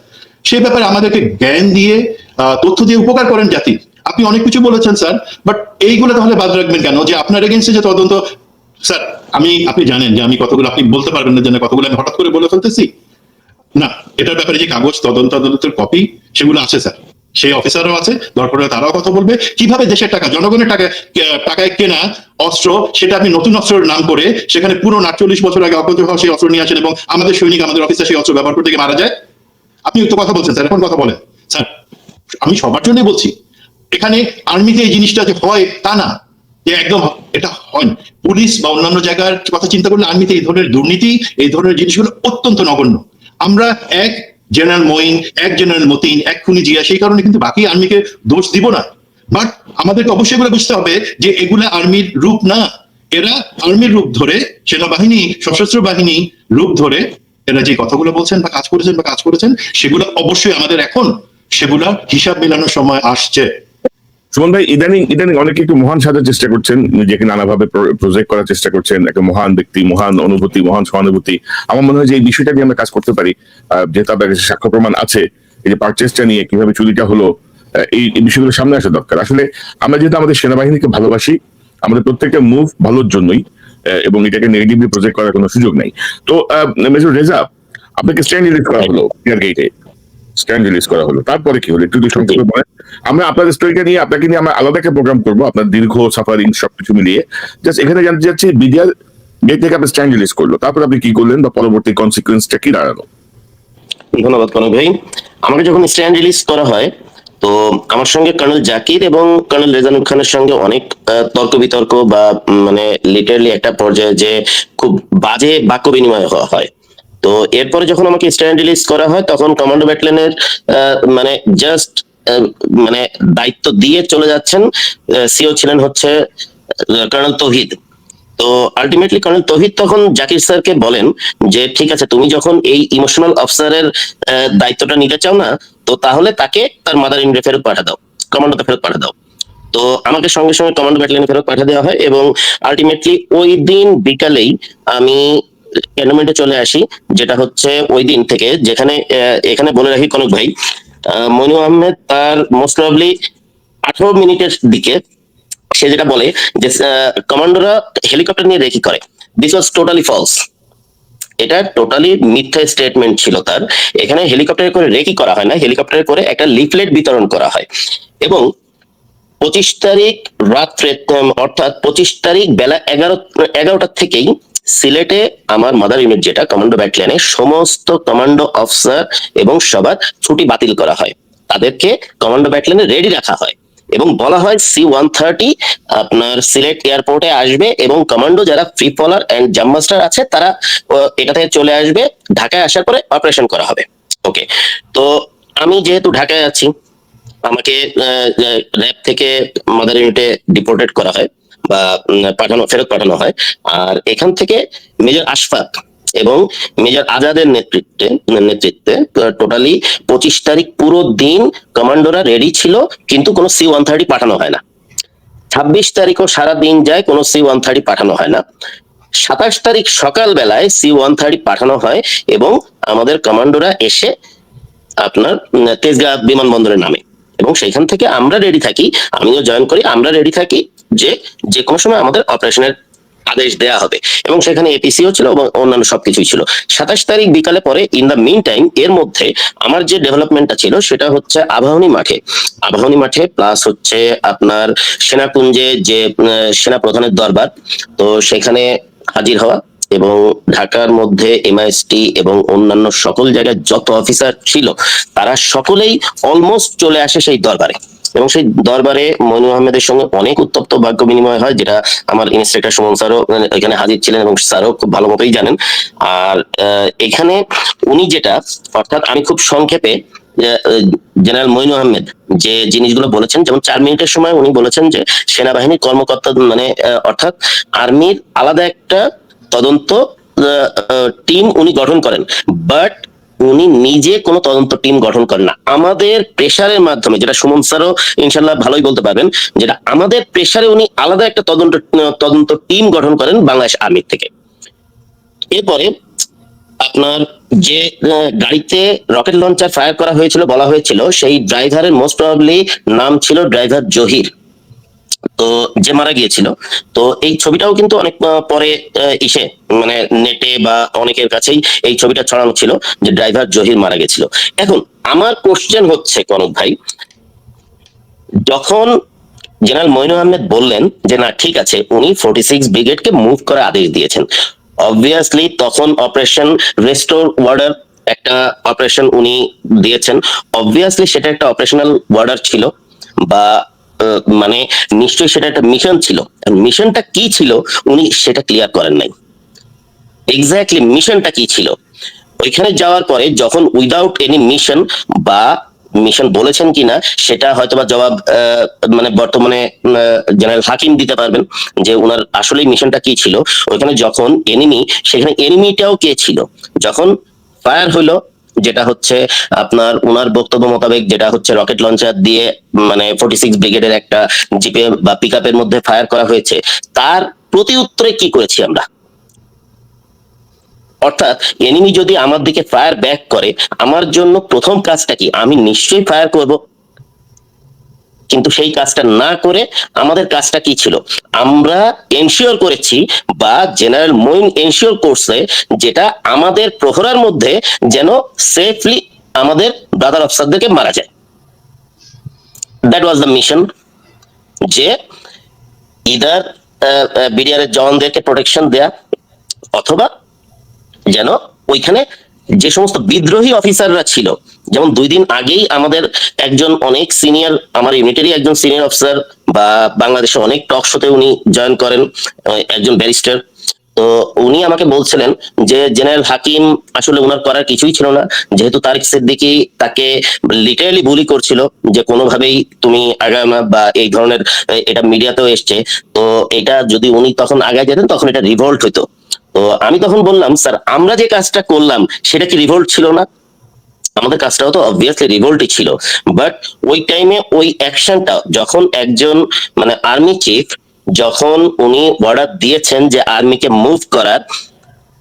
সেই ব্যাপারে আমাদেরকে জ্ঞান দিয়ে তথ্য দিয়ে উপকার করেন জাতি। আপনি অনেক কিছু বলেছেন স্যার, বাট এইগুলো তাহলে বাদ রাখবেন কেন যে আপনার এগেন্সে যে তদন্ত। স্যার, আপনি জানেন যে আমি কতগুলো, আপনি বলতে পারবেন না জানেন কতগুলো আমি হঠাৎ করে বলে ফেলতেছি না। এটার ব্যাপারে যে কাগজ তদন্তের কপি সেগুলো আছে স্যার, সেই অফিসারও আছে, দরকার হলে তারাও কথা বলবে কিভাবে দেশের টাকা, জনগণের টাকায় কেনা অস্ত্র, সেটা আপনি নতুন অস্ত্রের নাম করে সেখানে পুরো 48 বছর আগে অকথ্য হওয়া সেই অস্ত্র নিয়ে আসেন এবং আমাদের সৈনিক, আমাদের অফিসার সেই অস্ত্র ব্যবহার করতে গিয়ে মারা যায়। আপনি একটু কথা বলছেন স্যার, এখন কথা বলেন স্যার। আমি সবার জন্যই বলছি, এখানে আর্মিতে এই জিনিসটা যে হয় তা না, যে একদম এটা হয়। পুলিশ বা অন্যান্য জায়গার কথা চিন্তা করলে আর্মিতে এই ধরনের দুর্নীতি, এই ধরনের জিনিসগুলো অত্যন্ত নগণ্য। আমরা এক জেনারেল মঈন, এক জেনারেল মতিন, এক খুনি জিয়া, সেই কারণে কিন্তু বাকি আর্মিকে দোষ দিব না। বাট আমাদেরকে অবশ্যই এগুলো বুঝতে হবে যে এগুলা আর্মির রূপ না। এরা আর্মির রূপ ধরে, সেনাবাহিনী, সশস্ত্র বাহিনী রূপ ধরে এরা যে কথাগুলো বলছেন বা কাজ করেছেন সেগুলো অবশ্যই আমাদের এখন সেগুলা হিসাব মেলানোর সময় আসছে। সুমন ভাই, ইদানিং অনেকে একটু মহান সাজার চেষ্টা করছেন, নিজেকে নানাভাবে প্রজেক্ট করার চেষ্টা করছেন, একটা মহান ব্যক্তি, মহান অনুভূতি, মহান সহানুভূতি। আমার মনে হয় যে এই বিষয়টা নিয়ে আমরা কাজ করতে পারি, যেহেতু আপনার কাছে সাক্ষ্য প্রমাণ আছে। এই যে পারচেসটা নিয়ে কিভাবে চুরিটা হলো, এই বিষয়গুলো সামনে আসা দরকার। আসলে আমরা যেহেতু আমাদের সেনাবাহিনীকে ভালোবাসি, আমাদের প্রত্যেকটা মুভ ভালোর জন্যই, এবং এটাকে নেগেটিভলি প্রজেক্ট করার কোনো সুযোগ নাই। তো মেজর রেজা, আপনাকে স্ট্যান্ড রিলিজ করা হলো পিয়ার গেটে, স্ট্যান্ড রিলিজ করা হলো, তারপরে কি হলো একটু সংক্ষেপে বলেন। আমরা আপনাদের স্টোরিটা নিয়ে, আপনাকে নিয়ে আমরা আলাদা একটা প্রোগ্রাম করবো, আপনার দীর্ঘ সাফারিং সবকিছু মিলিয়ে। জাস্ট এখানে জানতে চাচ্ছি, বিডিআর গেট থেকে আপনি স্ট্যান্ড রিলিজ করলো, তারপর আপনি কি করলেন বা পরবর্তী কনসিকুয়েন্সটা কি দাঁড়ালো? ধন্যবাদ কনক ভাই। আমাকে যখন স্ট্যান্ড রিলিজ করা হয়, তো আমার সঙ্গে কর্নেল জাকির এবং কর্নেল রেজানুর খানের সঙ্গে অনেক তর্ক বিতর্ক বা মানে লিটারালি একটা পর্যায়ে যে খুব বাজে বাক্য বিনিময় হয়। তো এরপরে যখন আমাকে স্ট্যান্ড রিলিজ করা হয়, তখন কমান্ডো ব্যাটালিয়নের মানে জাস্ট মানে দায়িত্ব দিয়ে চলে যাচ্ছেন, সিও ছিলেন হচ্ছে কর্নেল তৌহিদ। তো আলটিমেটলি কর্নেল তৌহিদ তখন জাকির স্যারকে বলেন যে ঠিক আছে, তুমি যখন এই ইমোশনাল অফিসারের দায়িত্বটা নিতে চাও না, তো তাহলে তাকে তার মাদার ইন্ডিয়া ফেরত পাঠা দাও, কমান্ডোতে ফেরত পাঠা দাও। তো আমাকে সঙ্গে সঙ্গে কমান্ডো ব্যাটালিয়নে ফেরত পাঠা দেওয়া হয় এবং আলটিমেটলি ওই দিন বিকালেই আমি ক্যান্টনমেন্টে চলে আসি, যেটা হচ্ছে ওই দিন থেকে, যেখানে এখানে বলে রাখি কনক ভাই, মইনুল আহমেদ তার মোস্ট প্রবাবলি 18 মিনিটের দিকে সে যেটা বলে যে কমান্ডোরা হেলিকপ্টার নিয়ে রেকি করে, দিস ওয়াজ টোটালি ফলস। এটা টোটালি মিথ্যা স্টেটমেন্ট ছিল তার। এখানে হেলিকপ্টারে করে রেকি করা হয় না, হেলিকপ্টারে করে একটা লিফলেট বিতরণ করা হয়। এবং 25 তারিখ রাত্রে, অর্থাৎ 25 তারিখ বেলা 11টা থেকেই সিলেটে আমার মাদার ইউনিট যেটা কমান্ডো ব্যাটালিয়নে, সমস্ত কমান্ডো অফিসার এবং সবার ছুটি বাতিল করা হয়, তাদেরকে কমান্ডো ব্যাটালিয়নে রেডি রাখা হয় এবং বলা হয় C-130 আপনার সিলেট এয়ারপোর্টে আসবে এবং কমান্ডো যারা ফ্রি ফলার এন্ড জাম্প মাস্টার আছে তারা এটা থেকে চলে আসবে, ঢাকায় আসার পরে অপারেশন করা হবে। ওকে, তো আমি যেহেতু ঢাকায় আছি, আমাকে র্যাব থেকে মাদার ইউনিটে ডিপোর্টেড করা হয় বা ফেরত পাঠানো হয়। আর এখান থেকে মেজর আশফাক এবং মেজর আজাদের নেতৃত্বে টোটালি 25 তারিখ পুরো দিন কমান্ডোরা রেডি ছিল, কিন্তু কোনো C-130 পাঠানো হয় না। 26 তারিখও সারা দিন যায়, কোনো C-130 পাঠানো হয় না। 27 তারিখ সকাল বেলায় C-130 পাঠানো হয় এবং আমাদের কমান্ডোরা এসে আপনার তেজগাঁ বিমানবন্দরে নামে এবং সেখান থেকে আমরা রেডি থাকি, আমিও জয়েন করি, আমরা রেডি থাকি যে যে কোনো সময় আমাদের অপারেশনের আদেশ দেয়া হবে এবং সেখানে এপিসিও ছিল এবং অন্যান্য সবকিছুই ছিল। 27 তারিখ বিকালে পরে ইন দা মিন টাইম এর মধ্যে আমার যে ডেভেলপমেন্টটা ছিল সেটা হচ্ছে আবাহনী মাঠে প্লাস হচ্ছে আপনার সেনাকুঞ্জে যে সেনা প্রধানের দরবার, তো সেখানে হাজির হওয়া এবং ঢাকার মধ্যে MIST এবং অন্যান্য সকল জায়গায় যত অফিসার ছিল তারা সকলেই অলমোস্ট চলে আসে সেই দরবারে এবং সেই দরবারে মইনুল আহমেদের সঙ্গে অনেক উত্তপ্ত বাক্য বিনিময় হয়, যেটা আমার ইন্সপেক্টর সুমন স্যারও এখানে হাজির ছিলেন এবং স্যারও খুব ভালো মতোই জানেন। আর এখানে উনি যেটা, অর্থাৎ আমি খুব সংক্ষেপে জেনারেল মইনুল আহমেদ যে জিনিসগুলো বলেছেন, যেমন 4 মিনিটের সময় উনি বলেছেন যে সেনাবাহিনীর কর্মকর্তা মানে অর্থাৎ আর্মির আলাদা একটা তদন্ত টিম উনি গঠন করেন, বাট উনি নিজে কোনো তদন্ত টিম গঠন করেন না। আমাদের প্রেসারের মাধ্যমে, যেটা সুমন স্যারও ইনশাল্লাহ ভালোই বলতে পারবেন, যেটা আমাদের প্রেসারে উনি আলাদা একটা তদন্ত টিম গঠন করেন বাংলাদেশ আর্মির থেকে। এরপরে আপনার যে গাড়িতে রকেট লঞ্চার ফায়ার করা হয়েছিল বলা হয়েছিল সেই ড্রাইভারের মোস্ট প্রবাবলি নাম ছিল ড্রাইভার জহির, তো যে মারা গিয়েছিল। তো এই ছবিটাও কিন্তু অনেক পরে ইসে মানে নেটে বা অনেকের কাছেই এই ছবিটা ছড়ানো ছিল যে ড্রাইভার জহির মারা গেছিল। এখন আমার কোশ্চেন হচ্ছে কনক ভাই, যখন জেনারেল মইনুল আহমেদ বললেন যে না ঠিক আছে উনি 46 ব্রিগেডকে মুভ করার আদেশ দিয়েছেন, অবভিয়াসলি তখন অপারেশন রেস্টোর ওয়ার্ডার একটা অপারেশন উনি দিয়েছেন, অবভিয়াসলি সেটা একটা অপারেশনাল ওয়ার্ডার ছিল বা মানে নিশ্চয়ই সেটা একটা মিশন ছিল। মিশনটা কি ছিল উনি সেটা ক্লিয়ার করেন নাই, এক্স্যাক্টলি মিশনটা কি ছিল। ওইখানে যাওয়ার পরে যখন উইদাউট এনি মিশন বা মিশন বলেছেন কিনা সেটা হয়তোবা জবাব মানে বর্তমানে জেনারেল হাকিম দিতে পারবেন যে উনার আসলে মিশনটা কি ছিল। ওইখানে যখন এনিমি, সেখানে এনিমিটাও কে ছিল, যখন ফায়ার হলো যেটা হচ্ছে আপনার উনার বক্তব্য মোতাবেক যেটা হচ্ছে রকেট লঞ্চার দিয়ে মানে 46 ব্রিগেডের একটা জিপে বা পিকআপের মধ্যে ফায়ার করা হয়েছে, তার প্রতি উত্তরে কি করেছি আমরা। অর্থাৎ এনিমি যদি আমার দিকে ফায়ার ব্যাক করে আমার জন্য প্রথম কাজটা কি, আমি নিশ্চয়ই ফায়ার করব, কিন্তু সেই কাজটা না করে আমাদের কাজটা কি ছিল, আমরা এনশিওর করেছি বা জেনারেল মইন এনশিওর করছে যেটা আমাদের প্রহরার মধ্যে যেন সেফলি আমাদের ব্রাদার অফিসারদেরকে মারা যায়। দ্যাট ওয়াজ দ্য মিশন, যে ইদার বিডিআর এর জওয়ানদেরকে প্রোটেকশন দেয়া অথবা যেন ওইখানে যে সমস্ত বিদ্রোহী অফিসাররা ছিল, যেমন 2 দিন আগেই আমাদের একজন অনেক সিনিয়র, আমার ইউনিটেরই একজন সিনিয়র অফিসার বা বাংলাদেশে অনেক টক শোতে উনি জয়েন করেন, একজন ব্যারিস্টার, তো উনি আমাকে বলছিলেন যে জেনারেল হাকিম আসলে ওনার করার কিছুই ছিল না, যেহেতু তারিক সিদ্দিকী তাকে লিটারালি বুলি করছিল যে কোনোভাবেই তুমি আগায় না বা এই ধরনের, এটা মিডিয়াতেও এসছে, তো এটা যদি উনি তখন আগায় যেতেন তখন এটা রিভোল্ট হইতো। তো আমি তখন বললাম স্যার আমরা যে কাজটা করলাম সেটা কি রিভোল্ট ছিল না, আমাদের কাজটাও তো অবভিয়াসলি রিভোল্টই ছিল, বাট ওই টাইমে ওই অ্যাকশনটা যখন একজন মানে আর্মি চিফ যখন উনি অর্ডার দিয়েছেন যে আর্মিকে মুভ করার,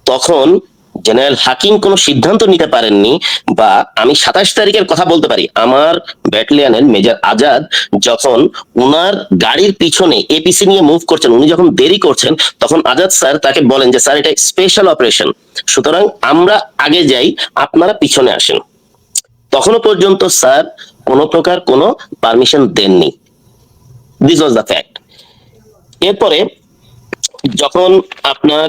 তখন জেনারেল হাকিম কোনো সিদ্ধান্ত নিতে পারেননি। বা আমি 27 তারিখের কথা বলতে পারি, আমার ব্যাটালিয়নের মেজর আজাদ যখন উনার গাড়ির পিছনে এপিসি নিয়ে মুভ করছেন, উনি যখন দেরি করছেন তখন আজাদ স্যার তাকে বলেন যে স্যার এটা স্পেশাল অপারেশন, সুতরাং আমরা আগে যাই আপনারা পিছনে আসেন। তখনও পর্যন্ত স্যার কোনো প্রকার কোনো পারমিশন দেননি, দিস ওয়াজ দ্য ফ্যাক্ট। এরপরে যখন আপনার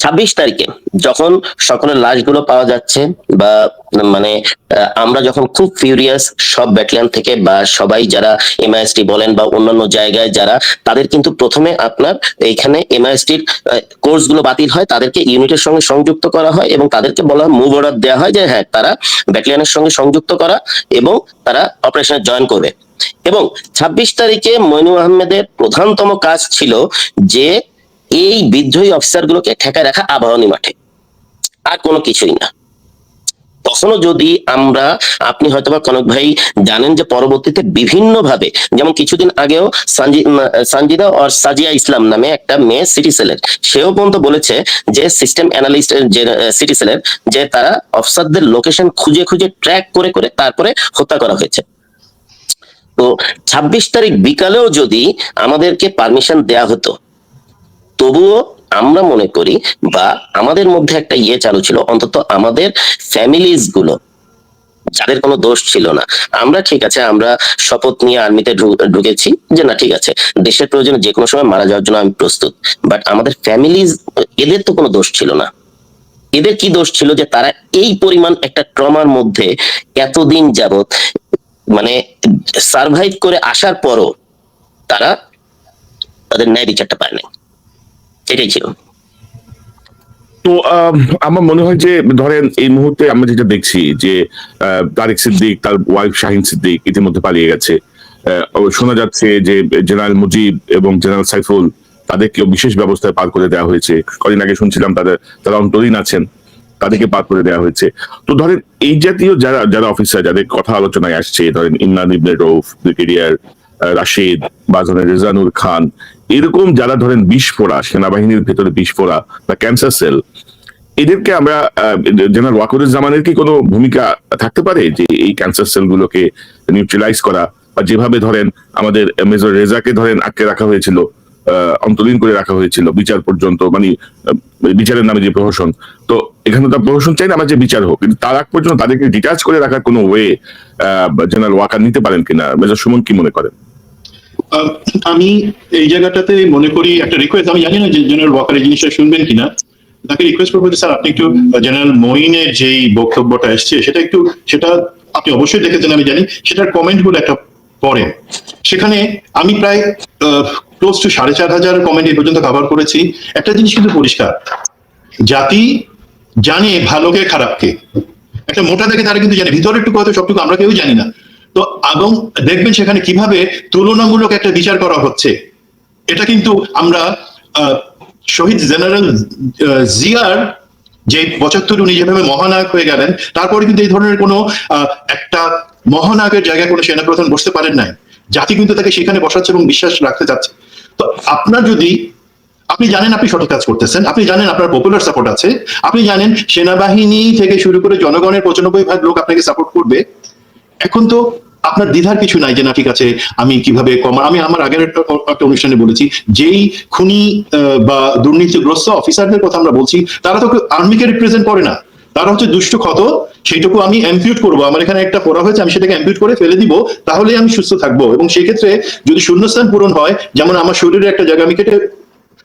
26 তারিখে যখন সকলের লাশগুলো পাওয়া যাচ্ছে, বা মানে আমরা যখন খুব ফিউরিয়াস সব ব্যাটালিয়ন থেকে বা সবাই যারা এমআইএসটি বলেন বা অন্যান্য জায়গায় যারা, তাদের কিন্তু প্রথমে আপনার এইখানে এমআইএসটির কোর্স গুলো বাতিল হয়, তাদেরকে ইউনিটের সঙ্গে সংযুক্ত করা হয় এবং তাদেরকে বলা হয়, মুভ অর্ডার দেওয়া হয় যে হ্যাঁ তারা ব্যাটালিয়নের সঙ্গে সংযুক্ত করা এবং তারা অপারেশনে জয়েন করবে। এবং 26 তারিখে মইনুল আহমেদের প্রধানতম কাজ ছিল যে এই বিদ্রোহী অফিসার গুলোকে ঠেকায় রাখা আবাহনী মাঠে, আর কোনো কিছুই না। তখনও যদি আমরা, আপনি হয়তোবা কনক ভাই জানেন যে পরবর্তীতে বিভিন্ন ভাবে, যেমন কিছুদিন আগেও সঞ্জিদা আর সাজিয়া ইসলাম নামে একটা মেয়ে সিটি সেলের, সেও পর্যন্ত বলেছে যে সিস্টেম অ্যানালিস্ট যে সিটি সেলের, যে তারা অফিসারদের লোকেশন খুঁজে খুঁজে ট্র্যাক করে করে তারপরে হত্যা করা হয়েছে। তো 26 তারিখ বিকালেও যদি আমাদেরকে পারমিশন দেয়া হতো, তবুও আমরা মনে করি বা আমাদের মধ্যে একটা চালু ছিল, অন্তত আমাদের ফ্যামিলিজ গুলো যাদের কোনো দোষ ছিল না, আমরা ঠিক আছে, আমরা শপথ নিয়ে আর্মিতে ঢুকেছি যে না ঠিক আছে, দেশের প্রয়োজনে যে কোনো সময় মারা যাওয়ার জন্য আমি প্রস্তুত, বাট আমাদের ফ্যামিলিজ, এদের তো কোনো দোষ ছিল না। এদের কি দোষ ছিল যে তারা এই পরিমাণ একটা ট্রমার মধ্যে এতদিন যাবত মানে সার্ভাইভ করে আসার পরও তারা তাদের ন্যায় বিচারটা পায় না, এটাই ছিল। তো আমার মনে হয় যে ধরেন এই মুহূর্তে আমরা যেটা দেখছি যে তারেক সিদ্দিক, তার ওয়াইফ শাহিন সিদ্দিক ইতিমধ্যে পালিয়ে গেছে। শোনা যাচ্ছে যে জেনারেল মুজিব এবং জেনারেল সাইফুল তাদেরকেও বিশেষ ব্যবস্থায় পার করে দেওয়া হয়েছে। কদিন আগে শুনছিলাম তারা অন্তরীণ আছেন, তাদেরকে পার করে দেওয়া হয়েছে। তো ধরেন এই জাতীয় যারা অফিসার, যাদের কথা আলোচনায় আসছে, ধরেন ইমরান ইবনে রউফ, ব্রিগেডিয়ার রাশিদ বা ধরেন রেজানুর খান, এরকম যারা ধরেন বিস্ফোরা, সেনাবাহিনীর ভেতরে বিস্ফোরা বা ক্যান্সার সেল, এদেরকে আমরা জেনারেল ওয়াকারুজ্জামানের কি কোনো ভূমিকা থাকতে পারে যে এই ক্যান্সার সেল গুলোকে নিউট্রালাইজ করা, বা যেভাবে ধরেন আমাদের মেজর রেজাকে ধরেন আটকে রাখা হয়েছিল, অন্তরীণ করে রাখা হয়েছিল বিচার পর্যন্ত, মানে বিচারের নামে যে প্রহসন, তো এখানে তো প্রহসন চাই না আমরা যে বিচার হোক, কিন্তু তার আগ পর্যন্ত তাদেরকে ডিটাচ করে রাখার কোনো ওয়ে জেনারেল ওয়াকার নিতে পারেন কিনা, মেজর সুমন কি মনে করেন? আমি এই জায়গাটাতে মনে করি একটা রিকোয়েস্ট, আমি জানি না যে জেনারেল ওয়াকার এই জিনিসটা শুনবেন কিনা, তাকে রিকোয়েস্ট করবো যে স্যার আপনি একটু জেনারেল মঈনের যেই বক্তব্যটা এসছে সেটা আপনি অবশ্যই দেখেছেন আমি জানি, সেটার কমেন্ট গুলো একটা পড়েন। সেখানে আমি প্রায় ক্লোজ টু 4,500 কমেন্ট এই পর্যন্ত কভার করেছি। একটা জিনিস কিন্তু পরিষ্কার, জাতি জানে ভালোকে খারাপকে, একটা মোটা দেখে তারা কিন্তু জানে, ভিতরে একটু হয়তো সবটুকু আমরা কেউ জানি না। তো এবং দেখবেন সেখানে কিভাবে তুলনামূলক একটা বিচার করা হচ্ছে। এটা কিন্তু আমরা শহীদ জেনারেল জিয়ার যে 75 উনি যেভাবে মহানায়ক হয়ে গেলেন, তারপরে কিন্তু এই ধরনের কোনো একটা মহানায়কের জায়গায় কোনো সেনাপ্রধান বসতে পারেন নাই। জাতি কিন্তু তাকে সেখানে বসাচ্ছে এবং বিশ্বাস রাখতে চাচ্ছে। তো আপনার যদি, আপনি জানেন আপনি সঠিক কাজ করতেছেন, আপনি জানেন আপনার পপুলার সাপোর্ট আছে, আপনি জানেন সেনাবাহিনী থেকে শুরু করে জনগণের 95% লোক আপনাকে সাপোর্ট করবে, এখন তো আপনার দ্বিধার কিছু নাই যে না ঠিক আছে আমি কিভাবে আমি আমার আগের একটা অনুষ্ঠানে বলেছি, যেই খুনি বা দুর্নীতিগ্রস্ত অফিসারদের কথা আমরা বলছি, তারা তো আর্মিকে রিপ্রেজেন্ট করে না, তারা হচ্ছে দুষ্ট ক্ষত, সেইটুকু আমি এমপিউট করবো, আমার এখানে একটা পড়া হয়েছে আমি সেটাকে এমপিউট করে ফেলে দিব, তাহলে আমি সুস্থ থাকবো। এবং সেই ক্ষেত্রে যদি শূন্যস্থান পূরণ হয়, যেমন আমার শরীরে একটা জায়গা আমি কেটে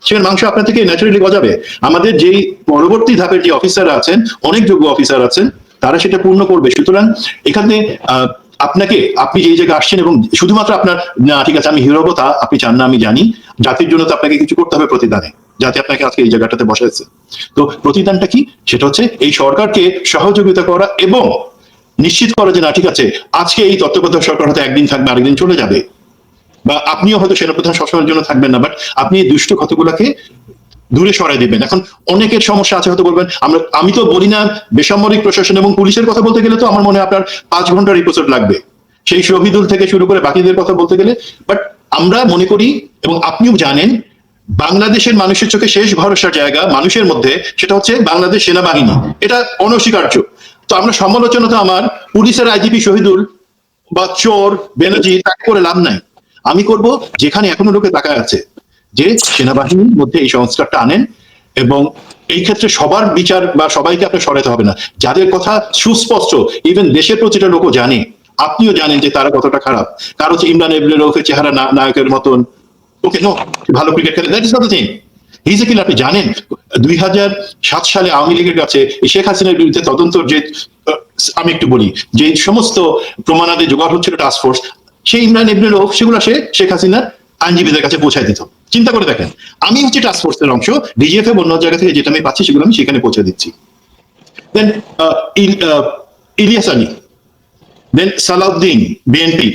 সেখানে মাংস আপনার থেকে ন্যাচারালি গজাবে, আমাদের যেই পরবর্তী ধাপের যে অফিসাররা আছেন, অনেক যোগ্য অফিসার আছেন, তারা সেটা পূর্ণ করবে। সুতরাং এখানে আপনাকে, আপনি যে জায়গায় আসছেন এবং শুধুমাত্র আপনার না ঠিক আছে আমি হিরো হবো তা আপনি চান না, আমি জানি, জাতির জন্য তো আপনাকে কিছু করতে হবে প্রতিদানে, যাতে আপনাকে আজকে এই জায়গাটাতে বসাচ্ছে। তো প্রতিদানটা কি? সেটা হচ্ছে এই সরকারকে সহযোগিতা করা এবং নিশ্চিত করা যে না ঠিক আছে আজকে এই তত্ত্বাবধায়ক সরকার হয়তো একদিন থাকবে, আরেকদিন চলে যাবে, বা আপনিও হয়তো সেনাপ্রধান সবসময়ের জন্য থাকবেন না, বাট আপনি এই দুষ্ট ক্ষতগুলোকে দূরে সরাই দিবেন। এখন অনেকের সমস্যা আছে, হয়তো বলবেন আমি তো বলি না, বেসামরিক প্রশাসন এবং পুলিশের কথা বলতে গেলে তো আমার মনে হয় আপনার 5 ঘন্টার এপিসোড লাগবে, সেই শহীদুল থেকে শুরু করে বাকিদের কথা বলতে গেলে। বাট আমরা মনে করি এবং আপনিও জানেন, বাংলাদেশের মানুষের চোখে শেষ ভরসার জায়গা মানুষের মধ্যে সেটা হচ্ছে বাংলাদেশ সেনাবাহিনী, এটা অনস্বীকার্য। তো আমরা সমালোচনা তো আমার পুলিশের আইজিপি শহীদুল বা চোর বেনজি তাকে করে লাভ নাই, আমি করব যেখানে এখনো লোকে তাকায় আছে, যে সেনাবাহিনীর মধ্যে এই সংস্কারটা আনেন। এবং এই ক্ষেত্রে সবার বিচার বা সবাইকে আপনার সরাতে হবে না, যাদের কথা সুস্পষ্ট ইভেন দেশের প্রতিটা লোকও জানে, আপনিও জানেন যে তারা কতটা খারাপ। কারো হচ্ছে ইমরান ইবনে রউফের চেহারা নায়কের মতন, ওকে নো ভালো ক্রিকেট খেলে, that is not the thing. His a killer. আপনি জানেন 2007 সালে আওয়ামী লীগের কাছে এই শেখ হাসিনার বিরুদ্ধে তদন্ত যে আমি একটু বলি, যে সমস্ত প্রমাণাদি জোগাড় হচ্ছিল টাস্ক ফোর্স, সেই ইমরান ইবনে রউফ সেগুলো সে শেখ হাসিনার আইনজীবীদের কাছে পৌঁছায় দিত। চিন্তা করে দেখেন, আমি হচ্ছে টাস্ক ফোর্সের অংশ, ডিজিএফ অন্য জায়গা থেকে যেটা আমি পাচ্ছি সেগুলো আমি সেখানে পৌঁছে দিচ্ছি। দেন ইলিয়াস আলী, দেন সালাউদ্দিন বিএনপি,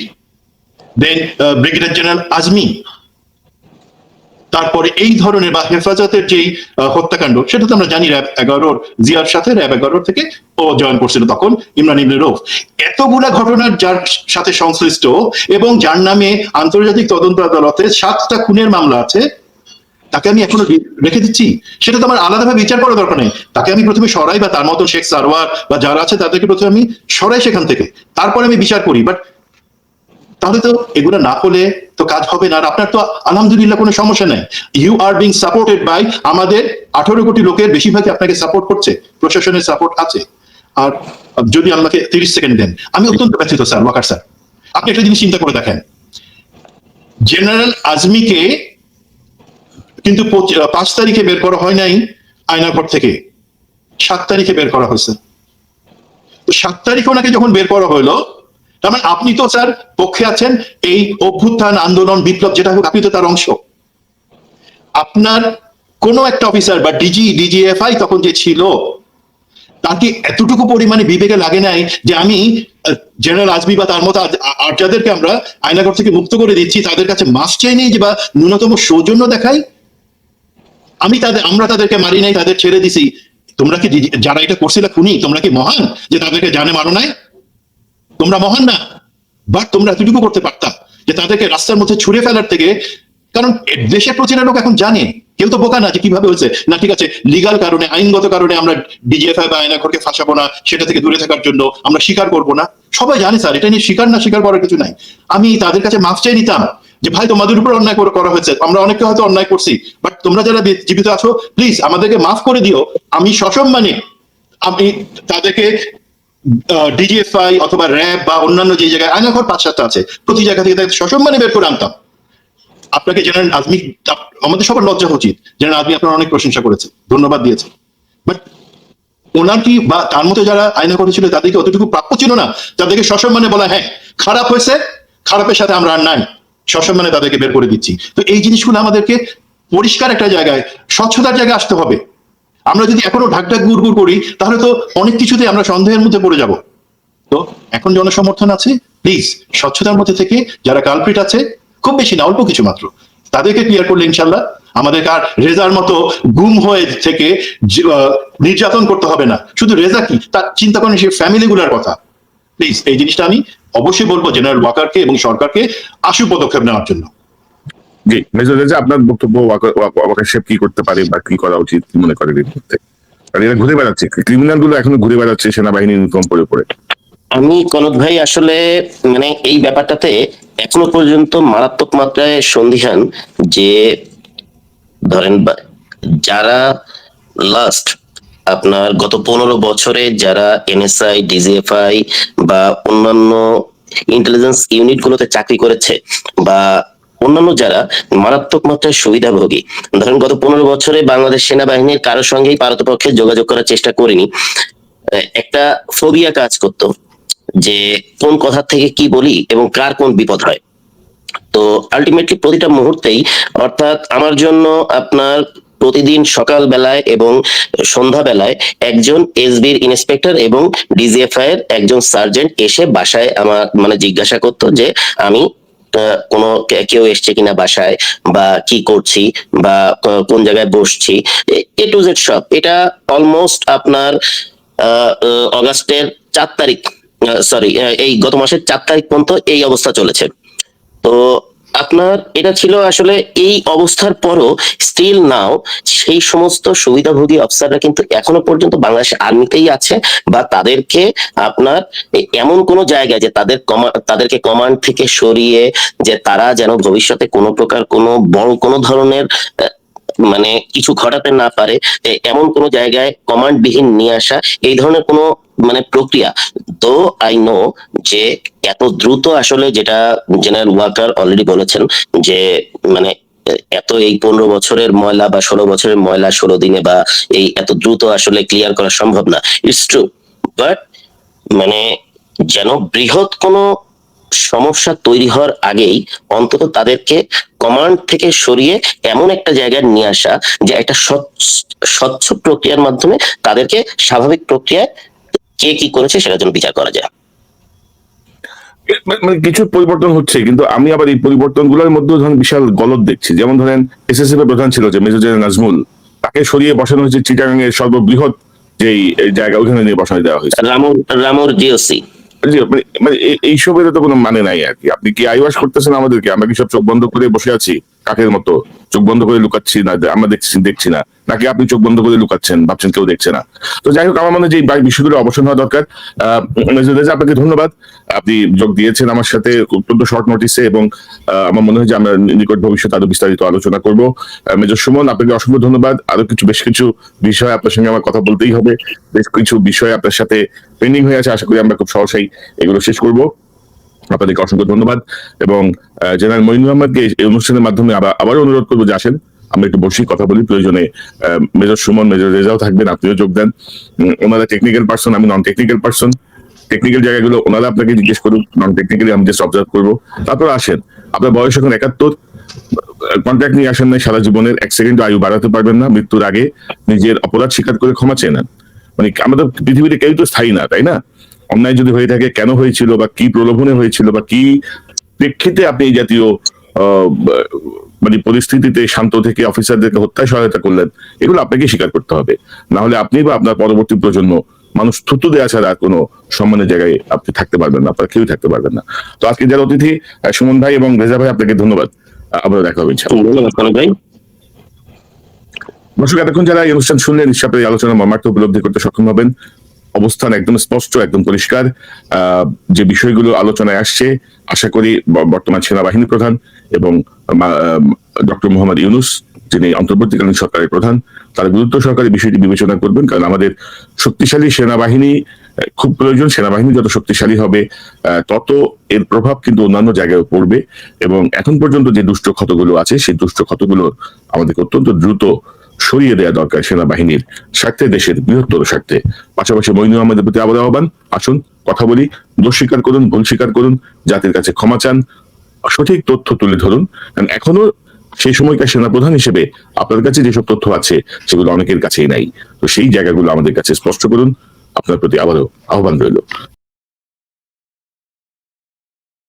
দেন ব্রিগেডিয়ার জেনারেল আজমি, তারপরে এই ধরনের বা হেফাজতের যেই হত্যাকাণ্ড, সেটা তো আমরা জানি র্যাব 11 জিয়ার সাথে র্যাব 11 থেকে ও জয়েন করছিল তখন ইমরান ইবনে রউফ। এতগুলা ঘটনার যার সাথে সংশ্লিষ্ট এবং যার নামে আন্তর্জাতিক তদন্ত আদালতে 7টা খুনের মামলা আছে, তাকে আমি এখনো রেখে দিচ্ছি। সেটা তো আমার আলাদাভাবে বিচার করার দরকার নেই। তাকে আমি প্রথমে সরাই, বা তার মতো শেখ সারওয়ার বা যারা আছে তাদেরকে প্রথমে আমি সরাই সেখান থেকে, তারপরে আমি বিচার করি। বাট তাহলে তো এগুলো না হলে তো কাজ হবে না। আর আপনার তো আলহামদুলিল্লাহ কোনো সমস্যা নাই, you are being supported by আমাদের 18 কোটি লোকের বেশিরভাগই আপনাকে সাপোর্ট করছে, প্রশাসনের সাপোর্ট আছে। আর যদি আমাকে 30 সেকেন্ড দেন, আমি অত্যন্ত ব্যথিত স্যার, ওয়াকার স্যার। আপনি একটা জিনিস চিন্তা করে দেখেন, জেনারেল আজমিকে কিন্তু 5 তারিখে বের করা হয় নাই আয়নাঘর থেকে, 7 তারিখে বের করা হয়েছে। তো 7 তারিখে ওনাকে যখন বের করা হলো, তার মানে আপনি তো স্যার পক্ষে আছেন এই অভ্যুত্থান, আন্দোলন, বিপ্লব যেটা হোক, আপনি তো তার অংশ। আপনার কোন একটা অফিসার বা ডিজিএফআই তখন যে ছিল, তাকে এতটুকু পরিমাণে বিবেকে লাগে নাই যে আমি জেনারেল আজমি বা তার মতো আর যাদেরকে আমরা আয়নাঘর থেকে মুক্ত করে দিচ্ছি, তাদের কাছে মাফ চাই নেই বা ন্যূনতম সৌজন্য দেখাই। আমরা তাদেরকে মারি নাই, তাদের ছেড়ে দিছি। তোমরা কি যারা এটা করছিল খুনি, তোমরা কি মহান যে তাদেরকে জানে মারো নাই? তোমরা মহান না, বাট তোমরা এতটুকু করতে পারতাম যে তাদেরকে রাস্তার মধ্যে ছুড়ে ফেলার থেকে। কারণ দেশের প্রতিটা লোক এখন জানে, কেউ তো বোকা না যে কিভাবে হয়েছে না। ঠিক আছে, লিগাল কারণে, আইনগত কারণে আমরা ডিজিএফআই বা আয়নাঘরকে ফাঁসাবো না, সেটা থেকে দূরে থাকার জন্য আমরা স্বীকার করবো না। সবাই জানে স্যার, এটা নিয়ে স্বীকার না স্বীকার করার কিছু নাই। আমি তাদের কাছে মাফ চাই নিতাম যে ভাই তোমাদের উপর অন্যায় করা হয়েছে, আমরা অনেকে হয়তো অন্যায় করছি, বাট তোমরা যারা জীবিত আছো প্লিজ আমাদেরকে মাফ করে দিও। আমি সসম্মানে আমি তাদেরকে ডিজিএফআই অথবা র্যাব বা অন্যান্য যে জায়গায় আয়নাঘর 5-7টা আছে, প্রতি জায়গা থেকে তাদের সসম্মানে বের করে আনতাম। আপনাকে জেনারেল আজমি, আমাদের সবার লজ্জা উচিত, জেনারেল আজমি আপনার অনেক প্রশংসা করেছে, ধন্যবাদ দিয়েছে, বাট ওনার কি বা তার মতো যারা আয়নাঘরে ছিল তাদেরকে অতটুকু প্রাপ্য ছিল না? তাদেরকে সসম্মানে বলা, হ্যাঁ খারাপ হয়েছে, খারাপের সাথে আমরা আর নাই, সসম্মানে তাদেরকে বের করে দিচ্ছি। তো এই জিনিসগুলো আমাদেরকে পরিষ্কার একটা জায়গায়, স্বচ্ছতার জায়গায় আসতে হবে। আমরা যদি এখনো ঢাকঢাক গুড় করি, তাহলে তো অনেক কিছুতে আমরা সন্দেহের মধ্যে পড়ে যাব। তো এখন জনসমর্থন আছে, প্লিজ স্বচ্ছতার মধ্যে থেকে যারা কালপ্রিট আছে, খুব বেশি না, অল্প কিছু মাত্র, তাদেরকে ক্লিয়ার করলে ইনশাল্লাহ আমাদের আর রেজার মতো গুম হয়ে থেকে নির্যাতন করতে হবে না। শুধু রেজা কি, তার চিন্তা করেন সেই ফ্যামিলি গুলার কথা। প্লিজ এই জিনিসটা আমি অবশ্যই বলবো জেনারেল ওয়াকারকে এবং সরকারকে আশু পদক্ষেপ নেওয়ার জন্য। জি মেজর রেজা, আপনার বক্তব্য ওয়াকার সাহেব কি করতে পারে বা কি করা উচিত কি মনে করেন? কারণ এরা ঘুরে বেড়াচ্ছে, ক্রিমিনাল গুলো এখনো ঘুরে বেড়াচ্ছে সেনাবাহিনীর ইউনিফর্ম পরে। আমি কনক ভাই আসলে মানে এই ব্যাপারটাতে এখনো পর্যন্ত মারাত্মক মাত্রায় সন্দিহান যে ধরেন যারা লাস্ট আপনার গত 15 বছরে যারা এনএসআই, ডিজিএফআই বা অন্যান্য ইন্টেলিজেন্স ইউনিট গুলোতে চাকরি করেছে বা অন্যান্য যারা মারাত্মক মাত্রায় সুবিধাভোগী, ধরেন গত 15 বছরে বাংলাদেশ সেনাবাহিনীর কারোর সঙ্গেই পারতপক্ষে যোগাযোগ করার চেষ্টা করিনি, একটা ফোবিয়া কাজ করতো যে কোন কথা থেকে কি বলি এবং কার কোন বিপদ হয়। তো আলটিমেটলি প্রতিটা মুহূর্তেই, অর্থাৎ আমার জন্য আপনার প্রতিদিন সকাল বেলায় এবং সন্ধ্যা বেলায় একজন এসবির ইন্সপেক্টর এবং ডিজিএফআই এর একজন সার্জেন্ট এসে বাসায় আমার মানে জিজ্ঞাসা করতো যে আমি কোনো কেউ এসছে কিনা বাসায়, বা কি করছি, বা কোন জায়গায় বসছি, এ টু জেড সব। এটা অলমোস্ট আপনার অগাস্টের 4 তারিখ, সরি এই গত মাসের 4 তারিখ পর্যন্ত এই অবস্থা চলেছে। তো আপনার এটা ছিল আসলে এই অবস্থার পরও স্টিল নাও সেই সমস্ত সুবিধাভোগী অফিসাররা কিন্তু এখনো পর্যন্ত বাংলাদেশ আর্মিতেই আছে, বা তাদেরকে আপনার এমন কোন জায়গায় যে তাদেরকে কমান্ড থেকে সরিয়ে যে তারা যেন ভবিষ্যতে কোনো প্রকার কোনো বড় কোনো ধরনের মানে কিছু ঘটাতে না পারে, এমন কোন জায়গায় কমান্ড বিহীন নিয়ে আসা, এই ধরনের কোনো মানে প্রক্রিয়া। তো আই নো যে এত দ্রুত আসলে যেটা জেনারেল ওয়াকার অলরেডি বলেছেন যে মানে এত এই 15 বছরের ময়লা বা 16 বছরের ময়লা 16 দিনে বা এই এত দ্রুত আসলে ক্লিয়ার করা সম্ভব না, ইটস ট্রু, বাট মানে যেন বৃহৎ কোনো সমস্যা তৈরি হওয়ার আগেই অন্তত তাদেরকে কমান্ড থেকে সরিয়ে এমন একটা জায়গায় নিয়ে আসা যে একটা স্বচ্ছ প্রক্রিয়ার মাধ্যমে তাদেরকে স্বাভাবিক প্রক্রিয়ায় কে কি করেছে সেটা যেন বিচার করা যায়। মানে কিছু পরিবর্তন হচ্ছে, কিন্তু আমি আবার এই পরিবর্তনগুলোর মধ্যে ধরেন বিশাল গলদ দেখছি। যেমন ধরেন এসএসএফ এর প্রধান ছিল যে মেজর জেনারেল নাজমুল, তাকে সরিয়ে বসানো হয়েছে চিটাগাং এর সর্ববৃহৎ যেই জায়গা, ওইখানে নিয়ে বসানো দেওয়া হয়েছে। রামুর জিওসি জি, মানে এইসবের তো কোনো মানে নাই আর কি। আপনি কি আইওয়াশ করতেছেন আমাদেরকে? আমরা কি সব চোখ বন্ধ করে বসে আছি কাকের মতো, চোখ বন্ধ করে লুকাচ্ছি না, আমরা দেখছি না, নাকি আপনি চোখ বন্ধ করে লুকাচ্ছেন, ভাবছেন কেউ দেখছে না? তো যাই হোক, আমার মনে হয় যে এই বিষয়গুলো অবসান হওয়া দরকার। মেজর রেজা, আপনাকে ধন্যবাদ, আপনি যোগ দিয়েছেন আমার সাথে অত্যন্ত শর্ট নোটিসে, এবং আমার মনে হয় যে আমরা নিকট ভবিষ্যতে আরো বিস্তারিত আলোচনা করব। মেজর সুমন, আপনাকে অসংখ্য ধন্যবাদ। আরো বেশ কিছু বিষয় আপনার সঙ্গে আমার কথা বলতেই হবে, বেশ কিছু বিষয় আপনার সাথে পেন্ডিং হয়ে আছে, আশা করি আমরা খুব সহজেই এগুলো শেষ করব। আপনাদেরকে অসংখ্য ধন্যবাদ, এবং জেনারেল মঈনুল আহমেদকে এই অনুষ্ঠানের মাধ্যমে আবারও অনুরোধ করবো যে আসেন, আমরা একটু বসি, কথা বলি, প্রয়োজনে মেজর সুমন, মেজর রেজাও থাকবেন, আপনিও যোগ দেন। ওনারা টেকনিক্যাল পার্সন, আমি নন টেকনিক্যাল পার্সন। টেকনিক্যাল জায়গাগুলো ওনারা আপনাকে জিজ্ঞেস করুন, নন টেকনিক্যালি আমি জাস্ট অবজার্ভ করবো। তারপর আসেন, আপনার বয়স এখন 71, কন্ট্রাক্ট নিয়ে আসেন নাই সারা জীবনের, 1 সেকেন্ড আয়ু বাড়াতে পারবেন না। মৃত্যুর আগে নিজের অপরাধ স্বীকার করে ক্ষমা চেয়ে নেন। মানে আমাদের পৃথিবীতে কেউ তো স্থায়ী না, তাই না? অন্যায় যদি হয়ে থাকে, কেন হয়েছিল, বা কি প্রলোভনে হয়েছিল, বা কি প্রেক্ষিতে আপনি এই জাতীয় মানে পরিস্থিতিতে শান্ত থেকে অফিসারদেরকে হত্যায় সহায়তা করলেন, এগুলো আপনাকে স্বীকার করতে হবে। না হলে আপনি বা আপনার পরবর্তী প্রজন্ম মানুষ থুতু দেওয়া ছাড়া আর কোনো সম্মানের জায়গায় আপনি থাকতে পারবেন না, আপনার কেউই থাকতে পারবেন না। তো আজকে যারা অতিথি, সুমন ভাই এবং রেজা ভাই, আপনাকে ধন্যবাদ। আবার দেখা হবে ইনশাআল্লাহ। ধন্যবাদ কনক ভাই। দর্শক, এতক্ষণ যারা এই অনুষ্ঠান শুনলেন, নিশ্চয়ই এই আলোচনার মর্মার্থ উপলব্ধি করতে সক্ষম হবেন। অবস্থান একদম স্পষ্ট, একদম পরিষ্কার। যে বিষয়গুলো আলোচনায় আসছে, আশা করি বর্তমান সেনাবাহিনী প্রধান এবং ডক্টর মোহাম্মদ ইউনূস, যিনি অন্তর্বর্তীকালীন সরকারের প্রধান, তারা গুরুত্ব সহকারে বিষয়টি বিবেচনা করবেন। কারণ আমাদের শক্তিশালী সেনাবাহিনী খুব প্রয়োজন। সেনাবাহিনী যত শক্তিশালী হবে, তত এর প্রভাব কিন্তু অন্যান্য জায়গায় পড়বে। এবং এখন পর্যন্ত যে দুষ্ট ক্ষতগুলো আছে, সেই দুষ্ট ক্ষতগুলো আমাদেরকে অত্যন্ত দ্রুত সরিয়ে দেওয়া দরকার সেনাবাহিনীর স্বার্থে, দেশের বৃহত্তর স্বার্থে। পাশাপাশি মঈনুল আহমেদের প্রতি আবার আহ্বান, আসুন কথা বলি, দোষ স্বীকার করুন, ভুল স্বীকার করুন, জাতির কাছে ক্ষমা চান, সঠিক তথ্য তুলে ধরুন। কারণ এখনো সেই সময়কার সেনাপ্রধান হিসেবে আপনার কাছে যেসব তথ্য আছে, সেগুলো অনেকের কাছেই নাই। তো সেই জায়গাগুলো আমাদের কাছে স্পষ্ট করুন। আপনার প্রতি আবারও আহ্বান রইল।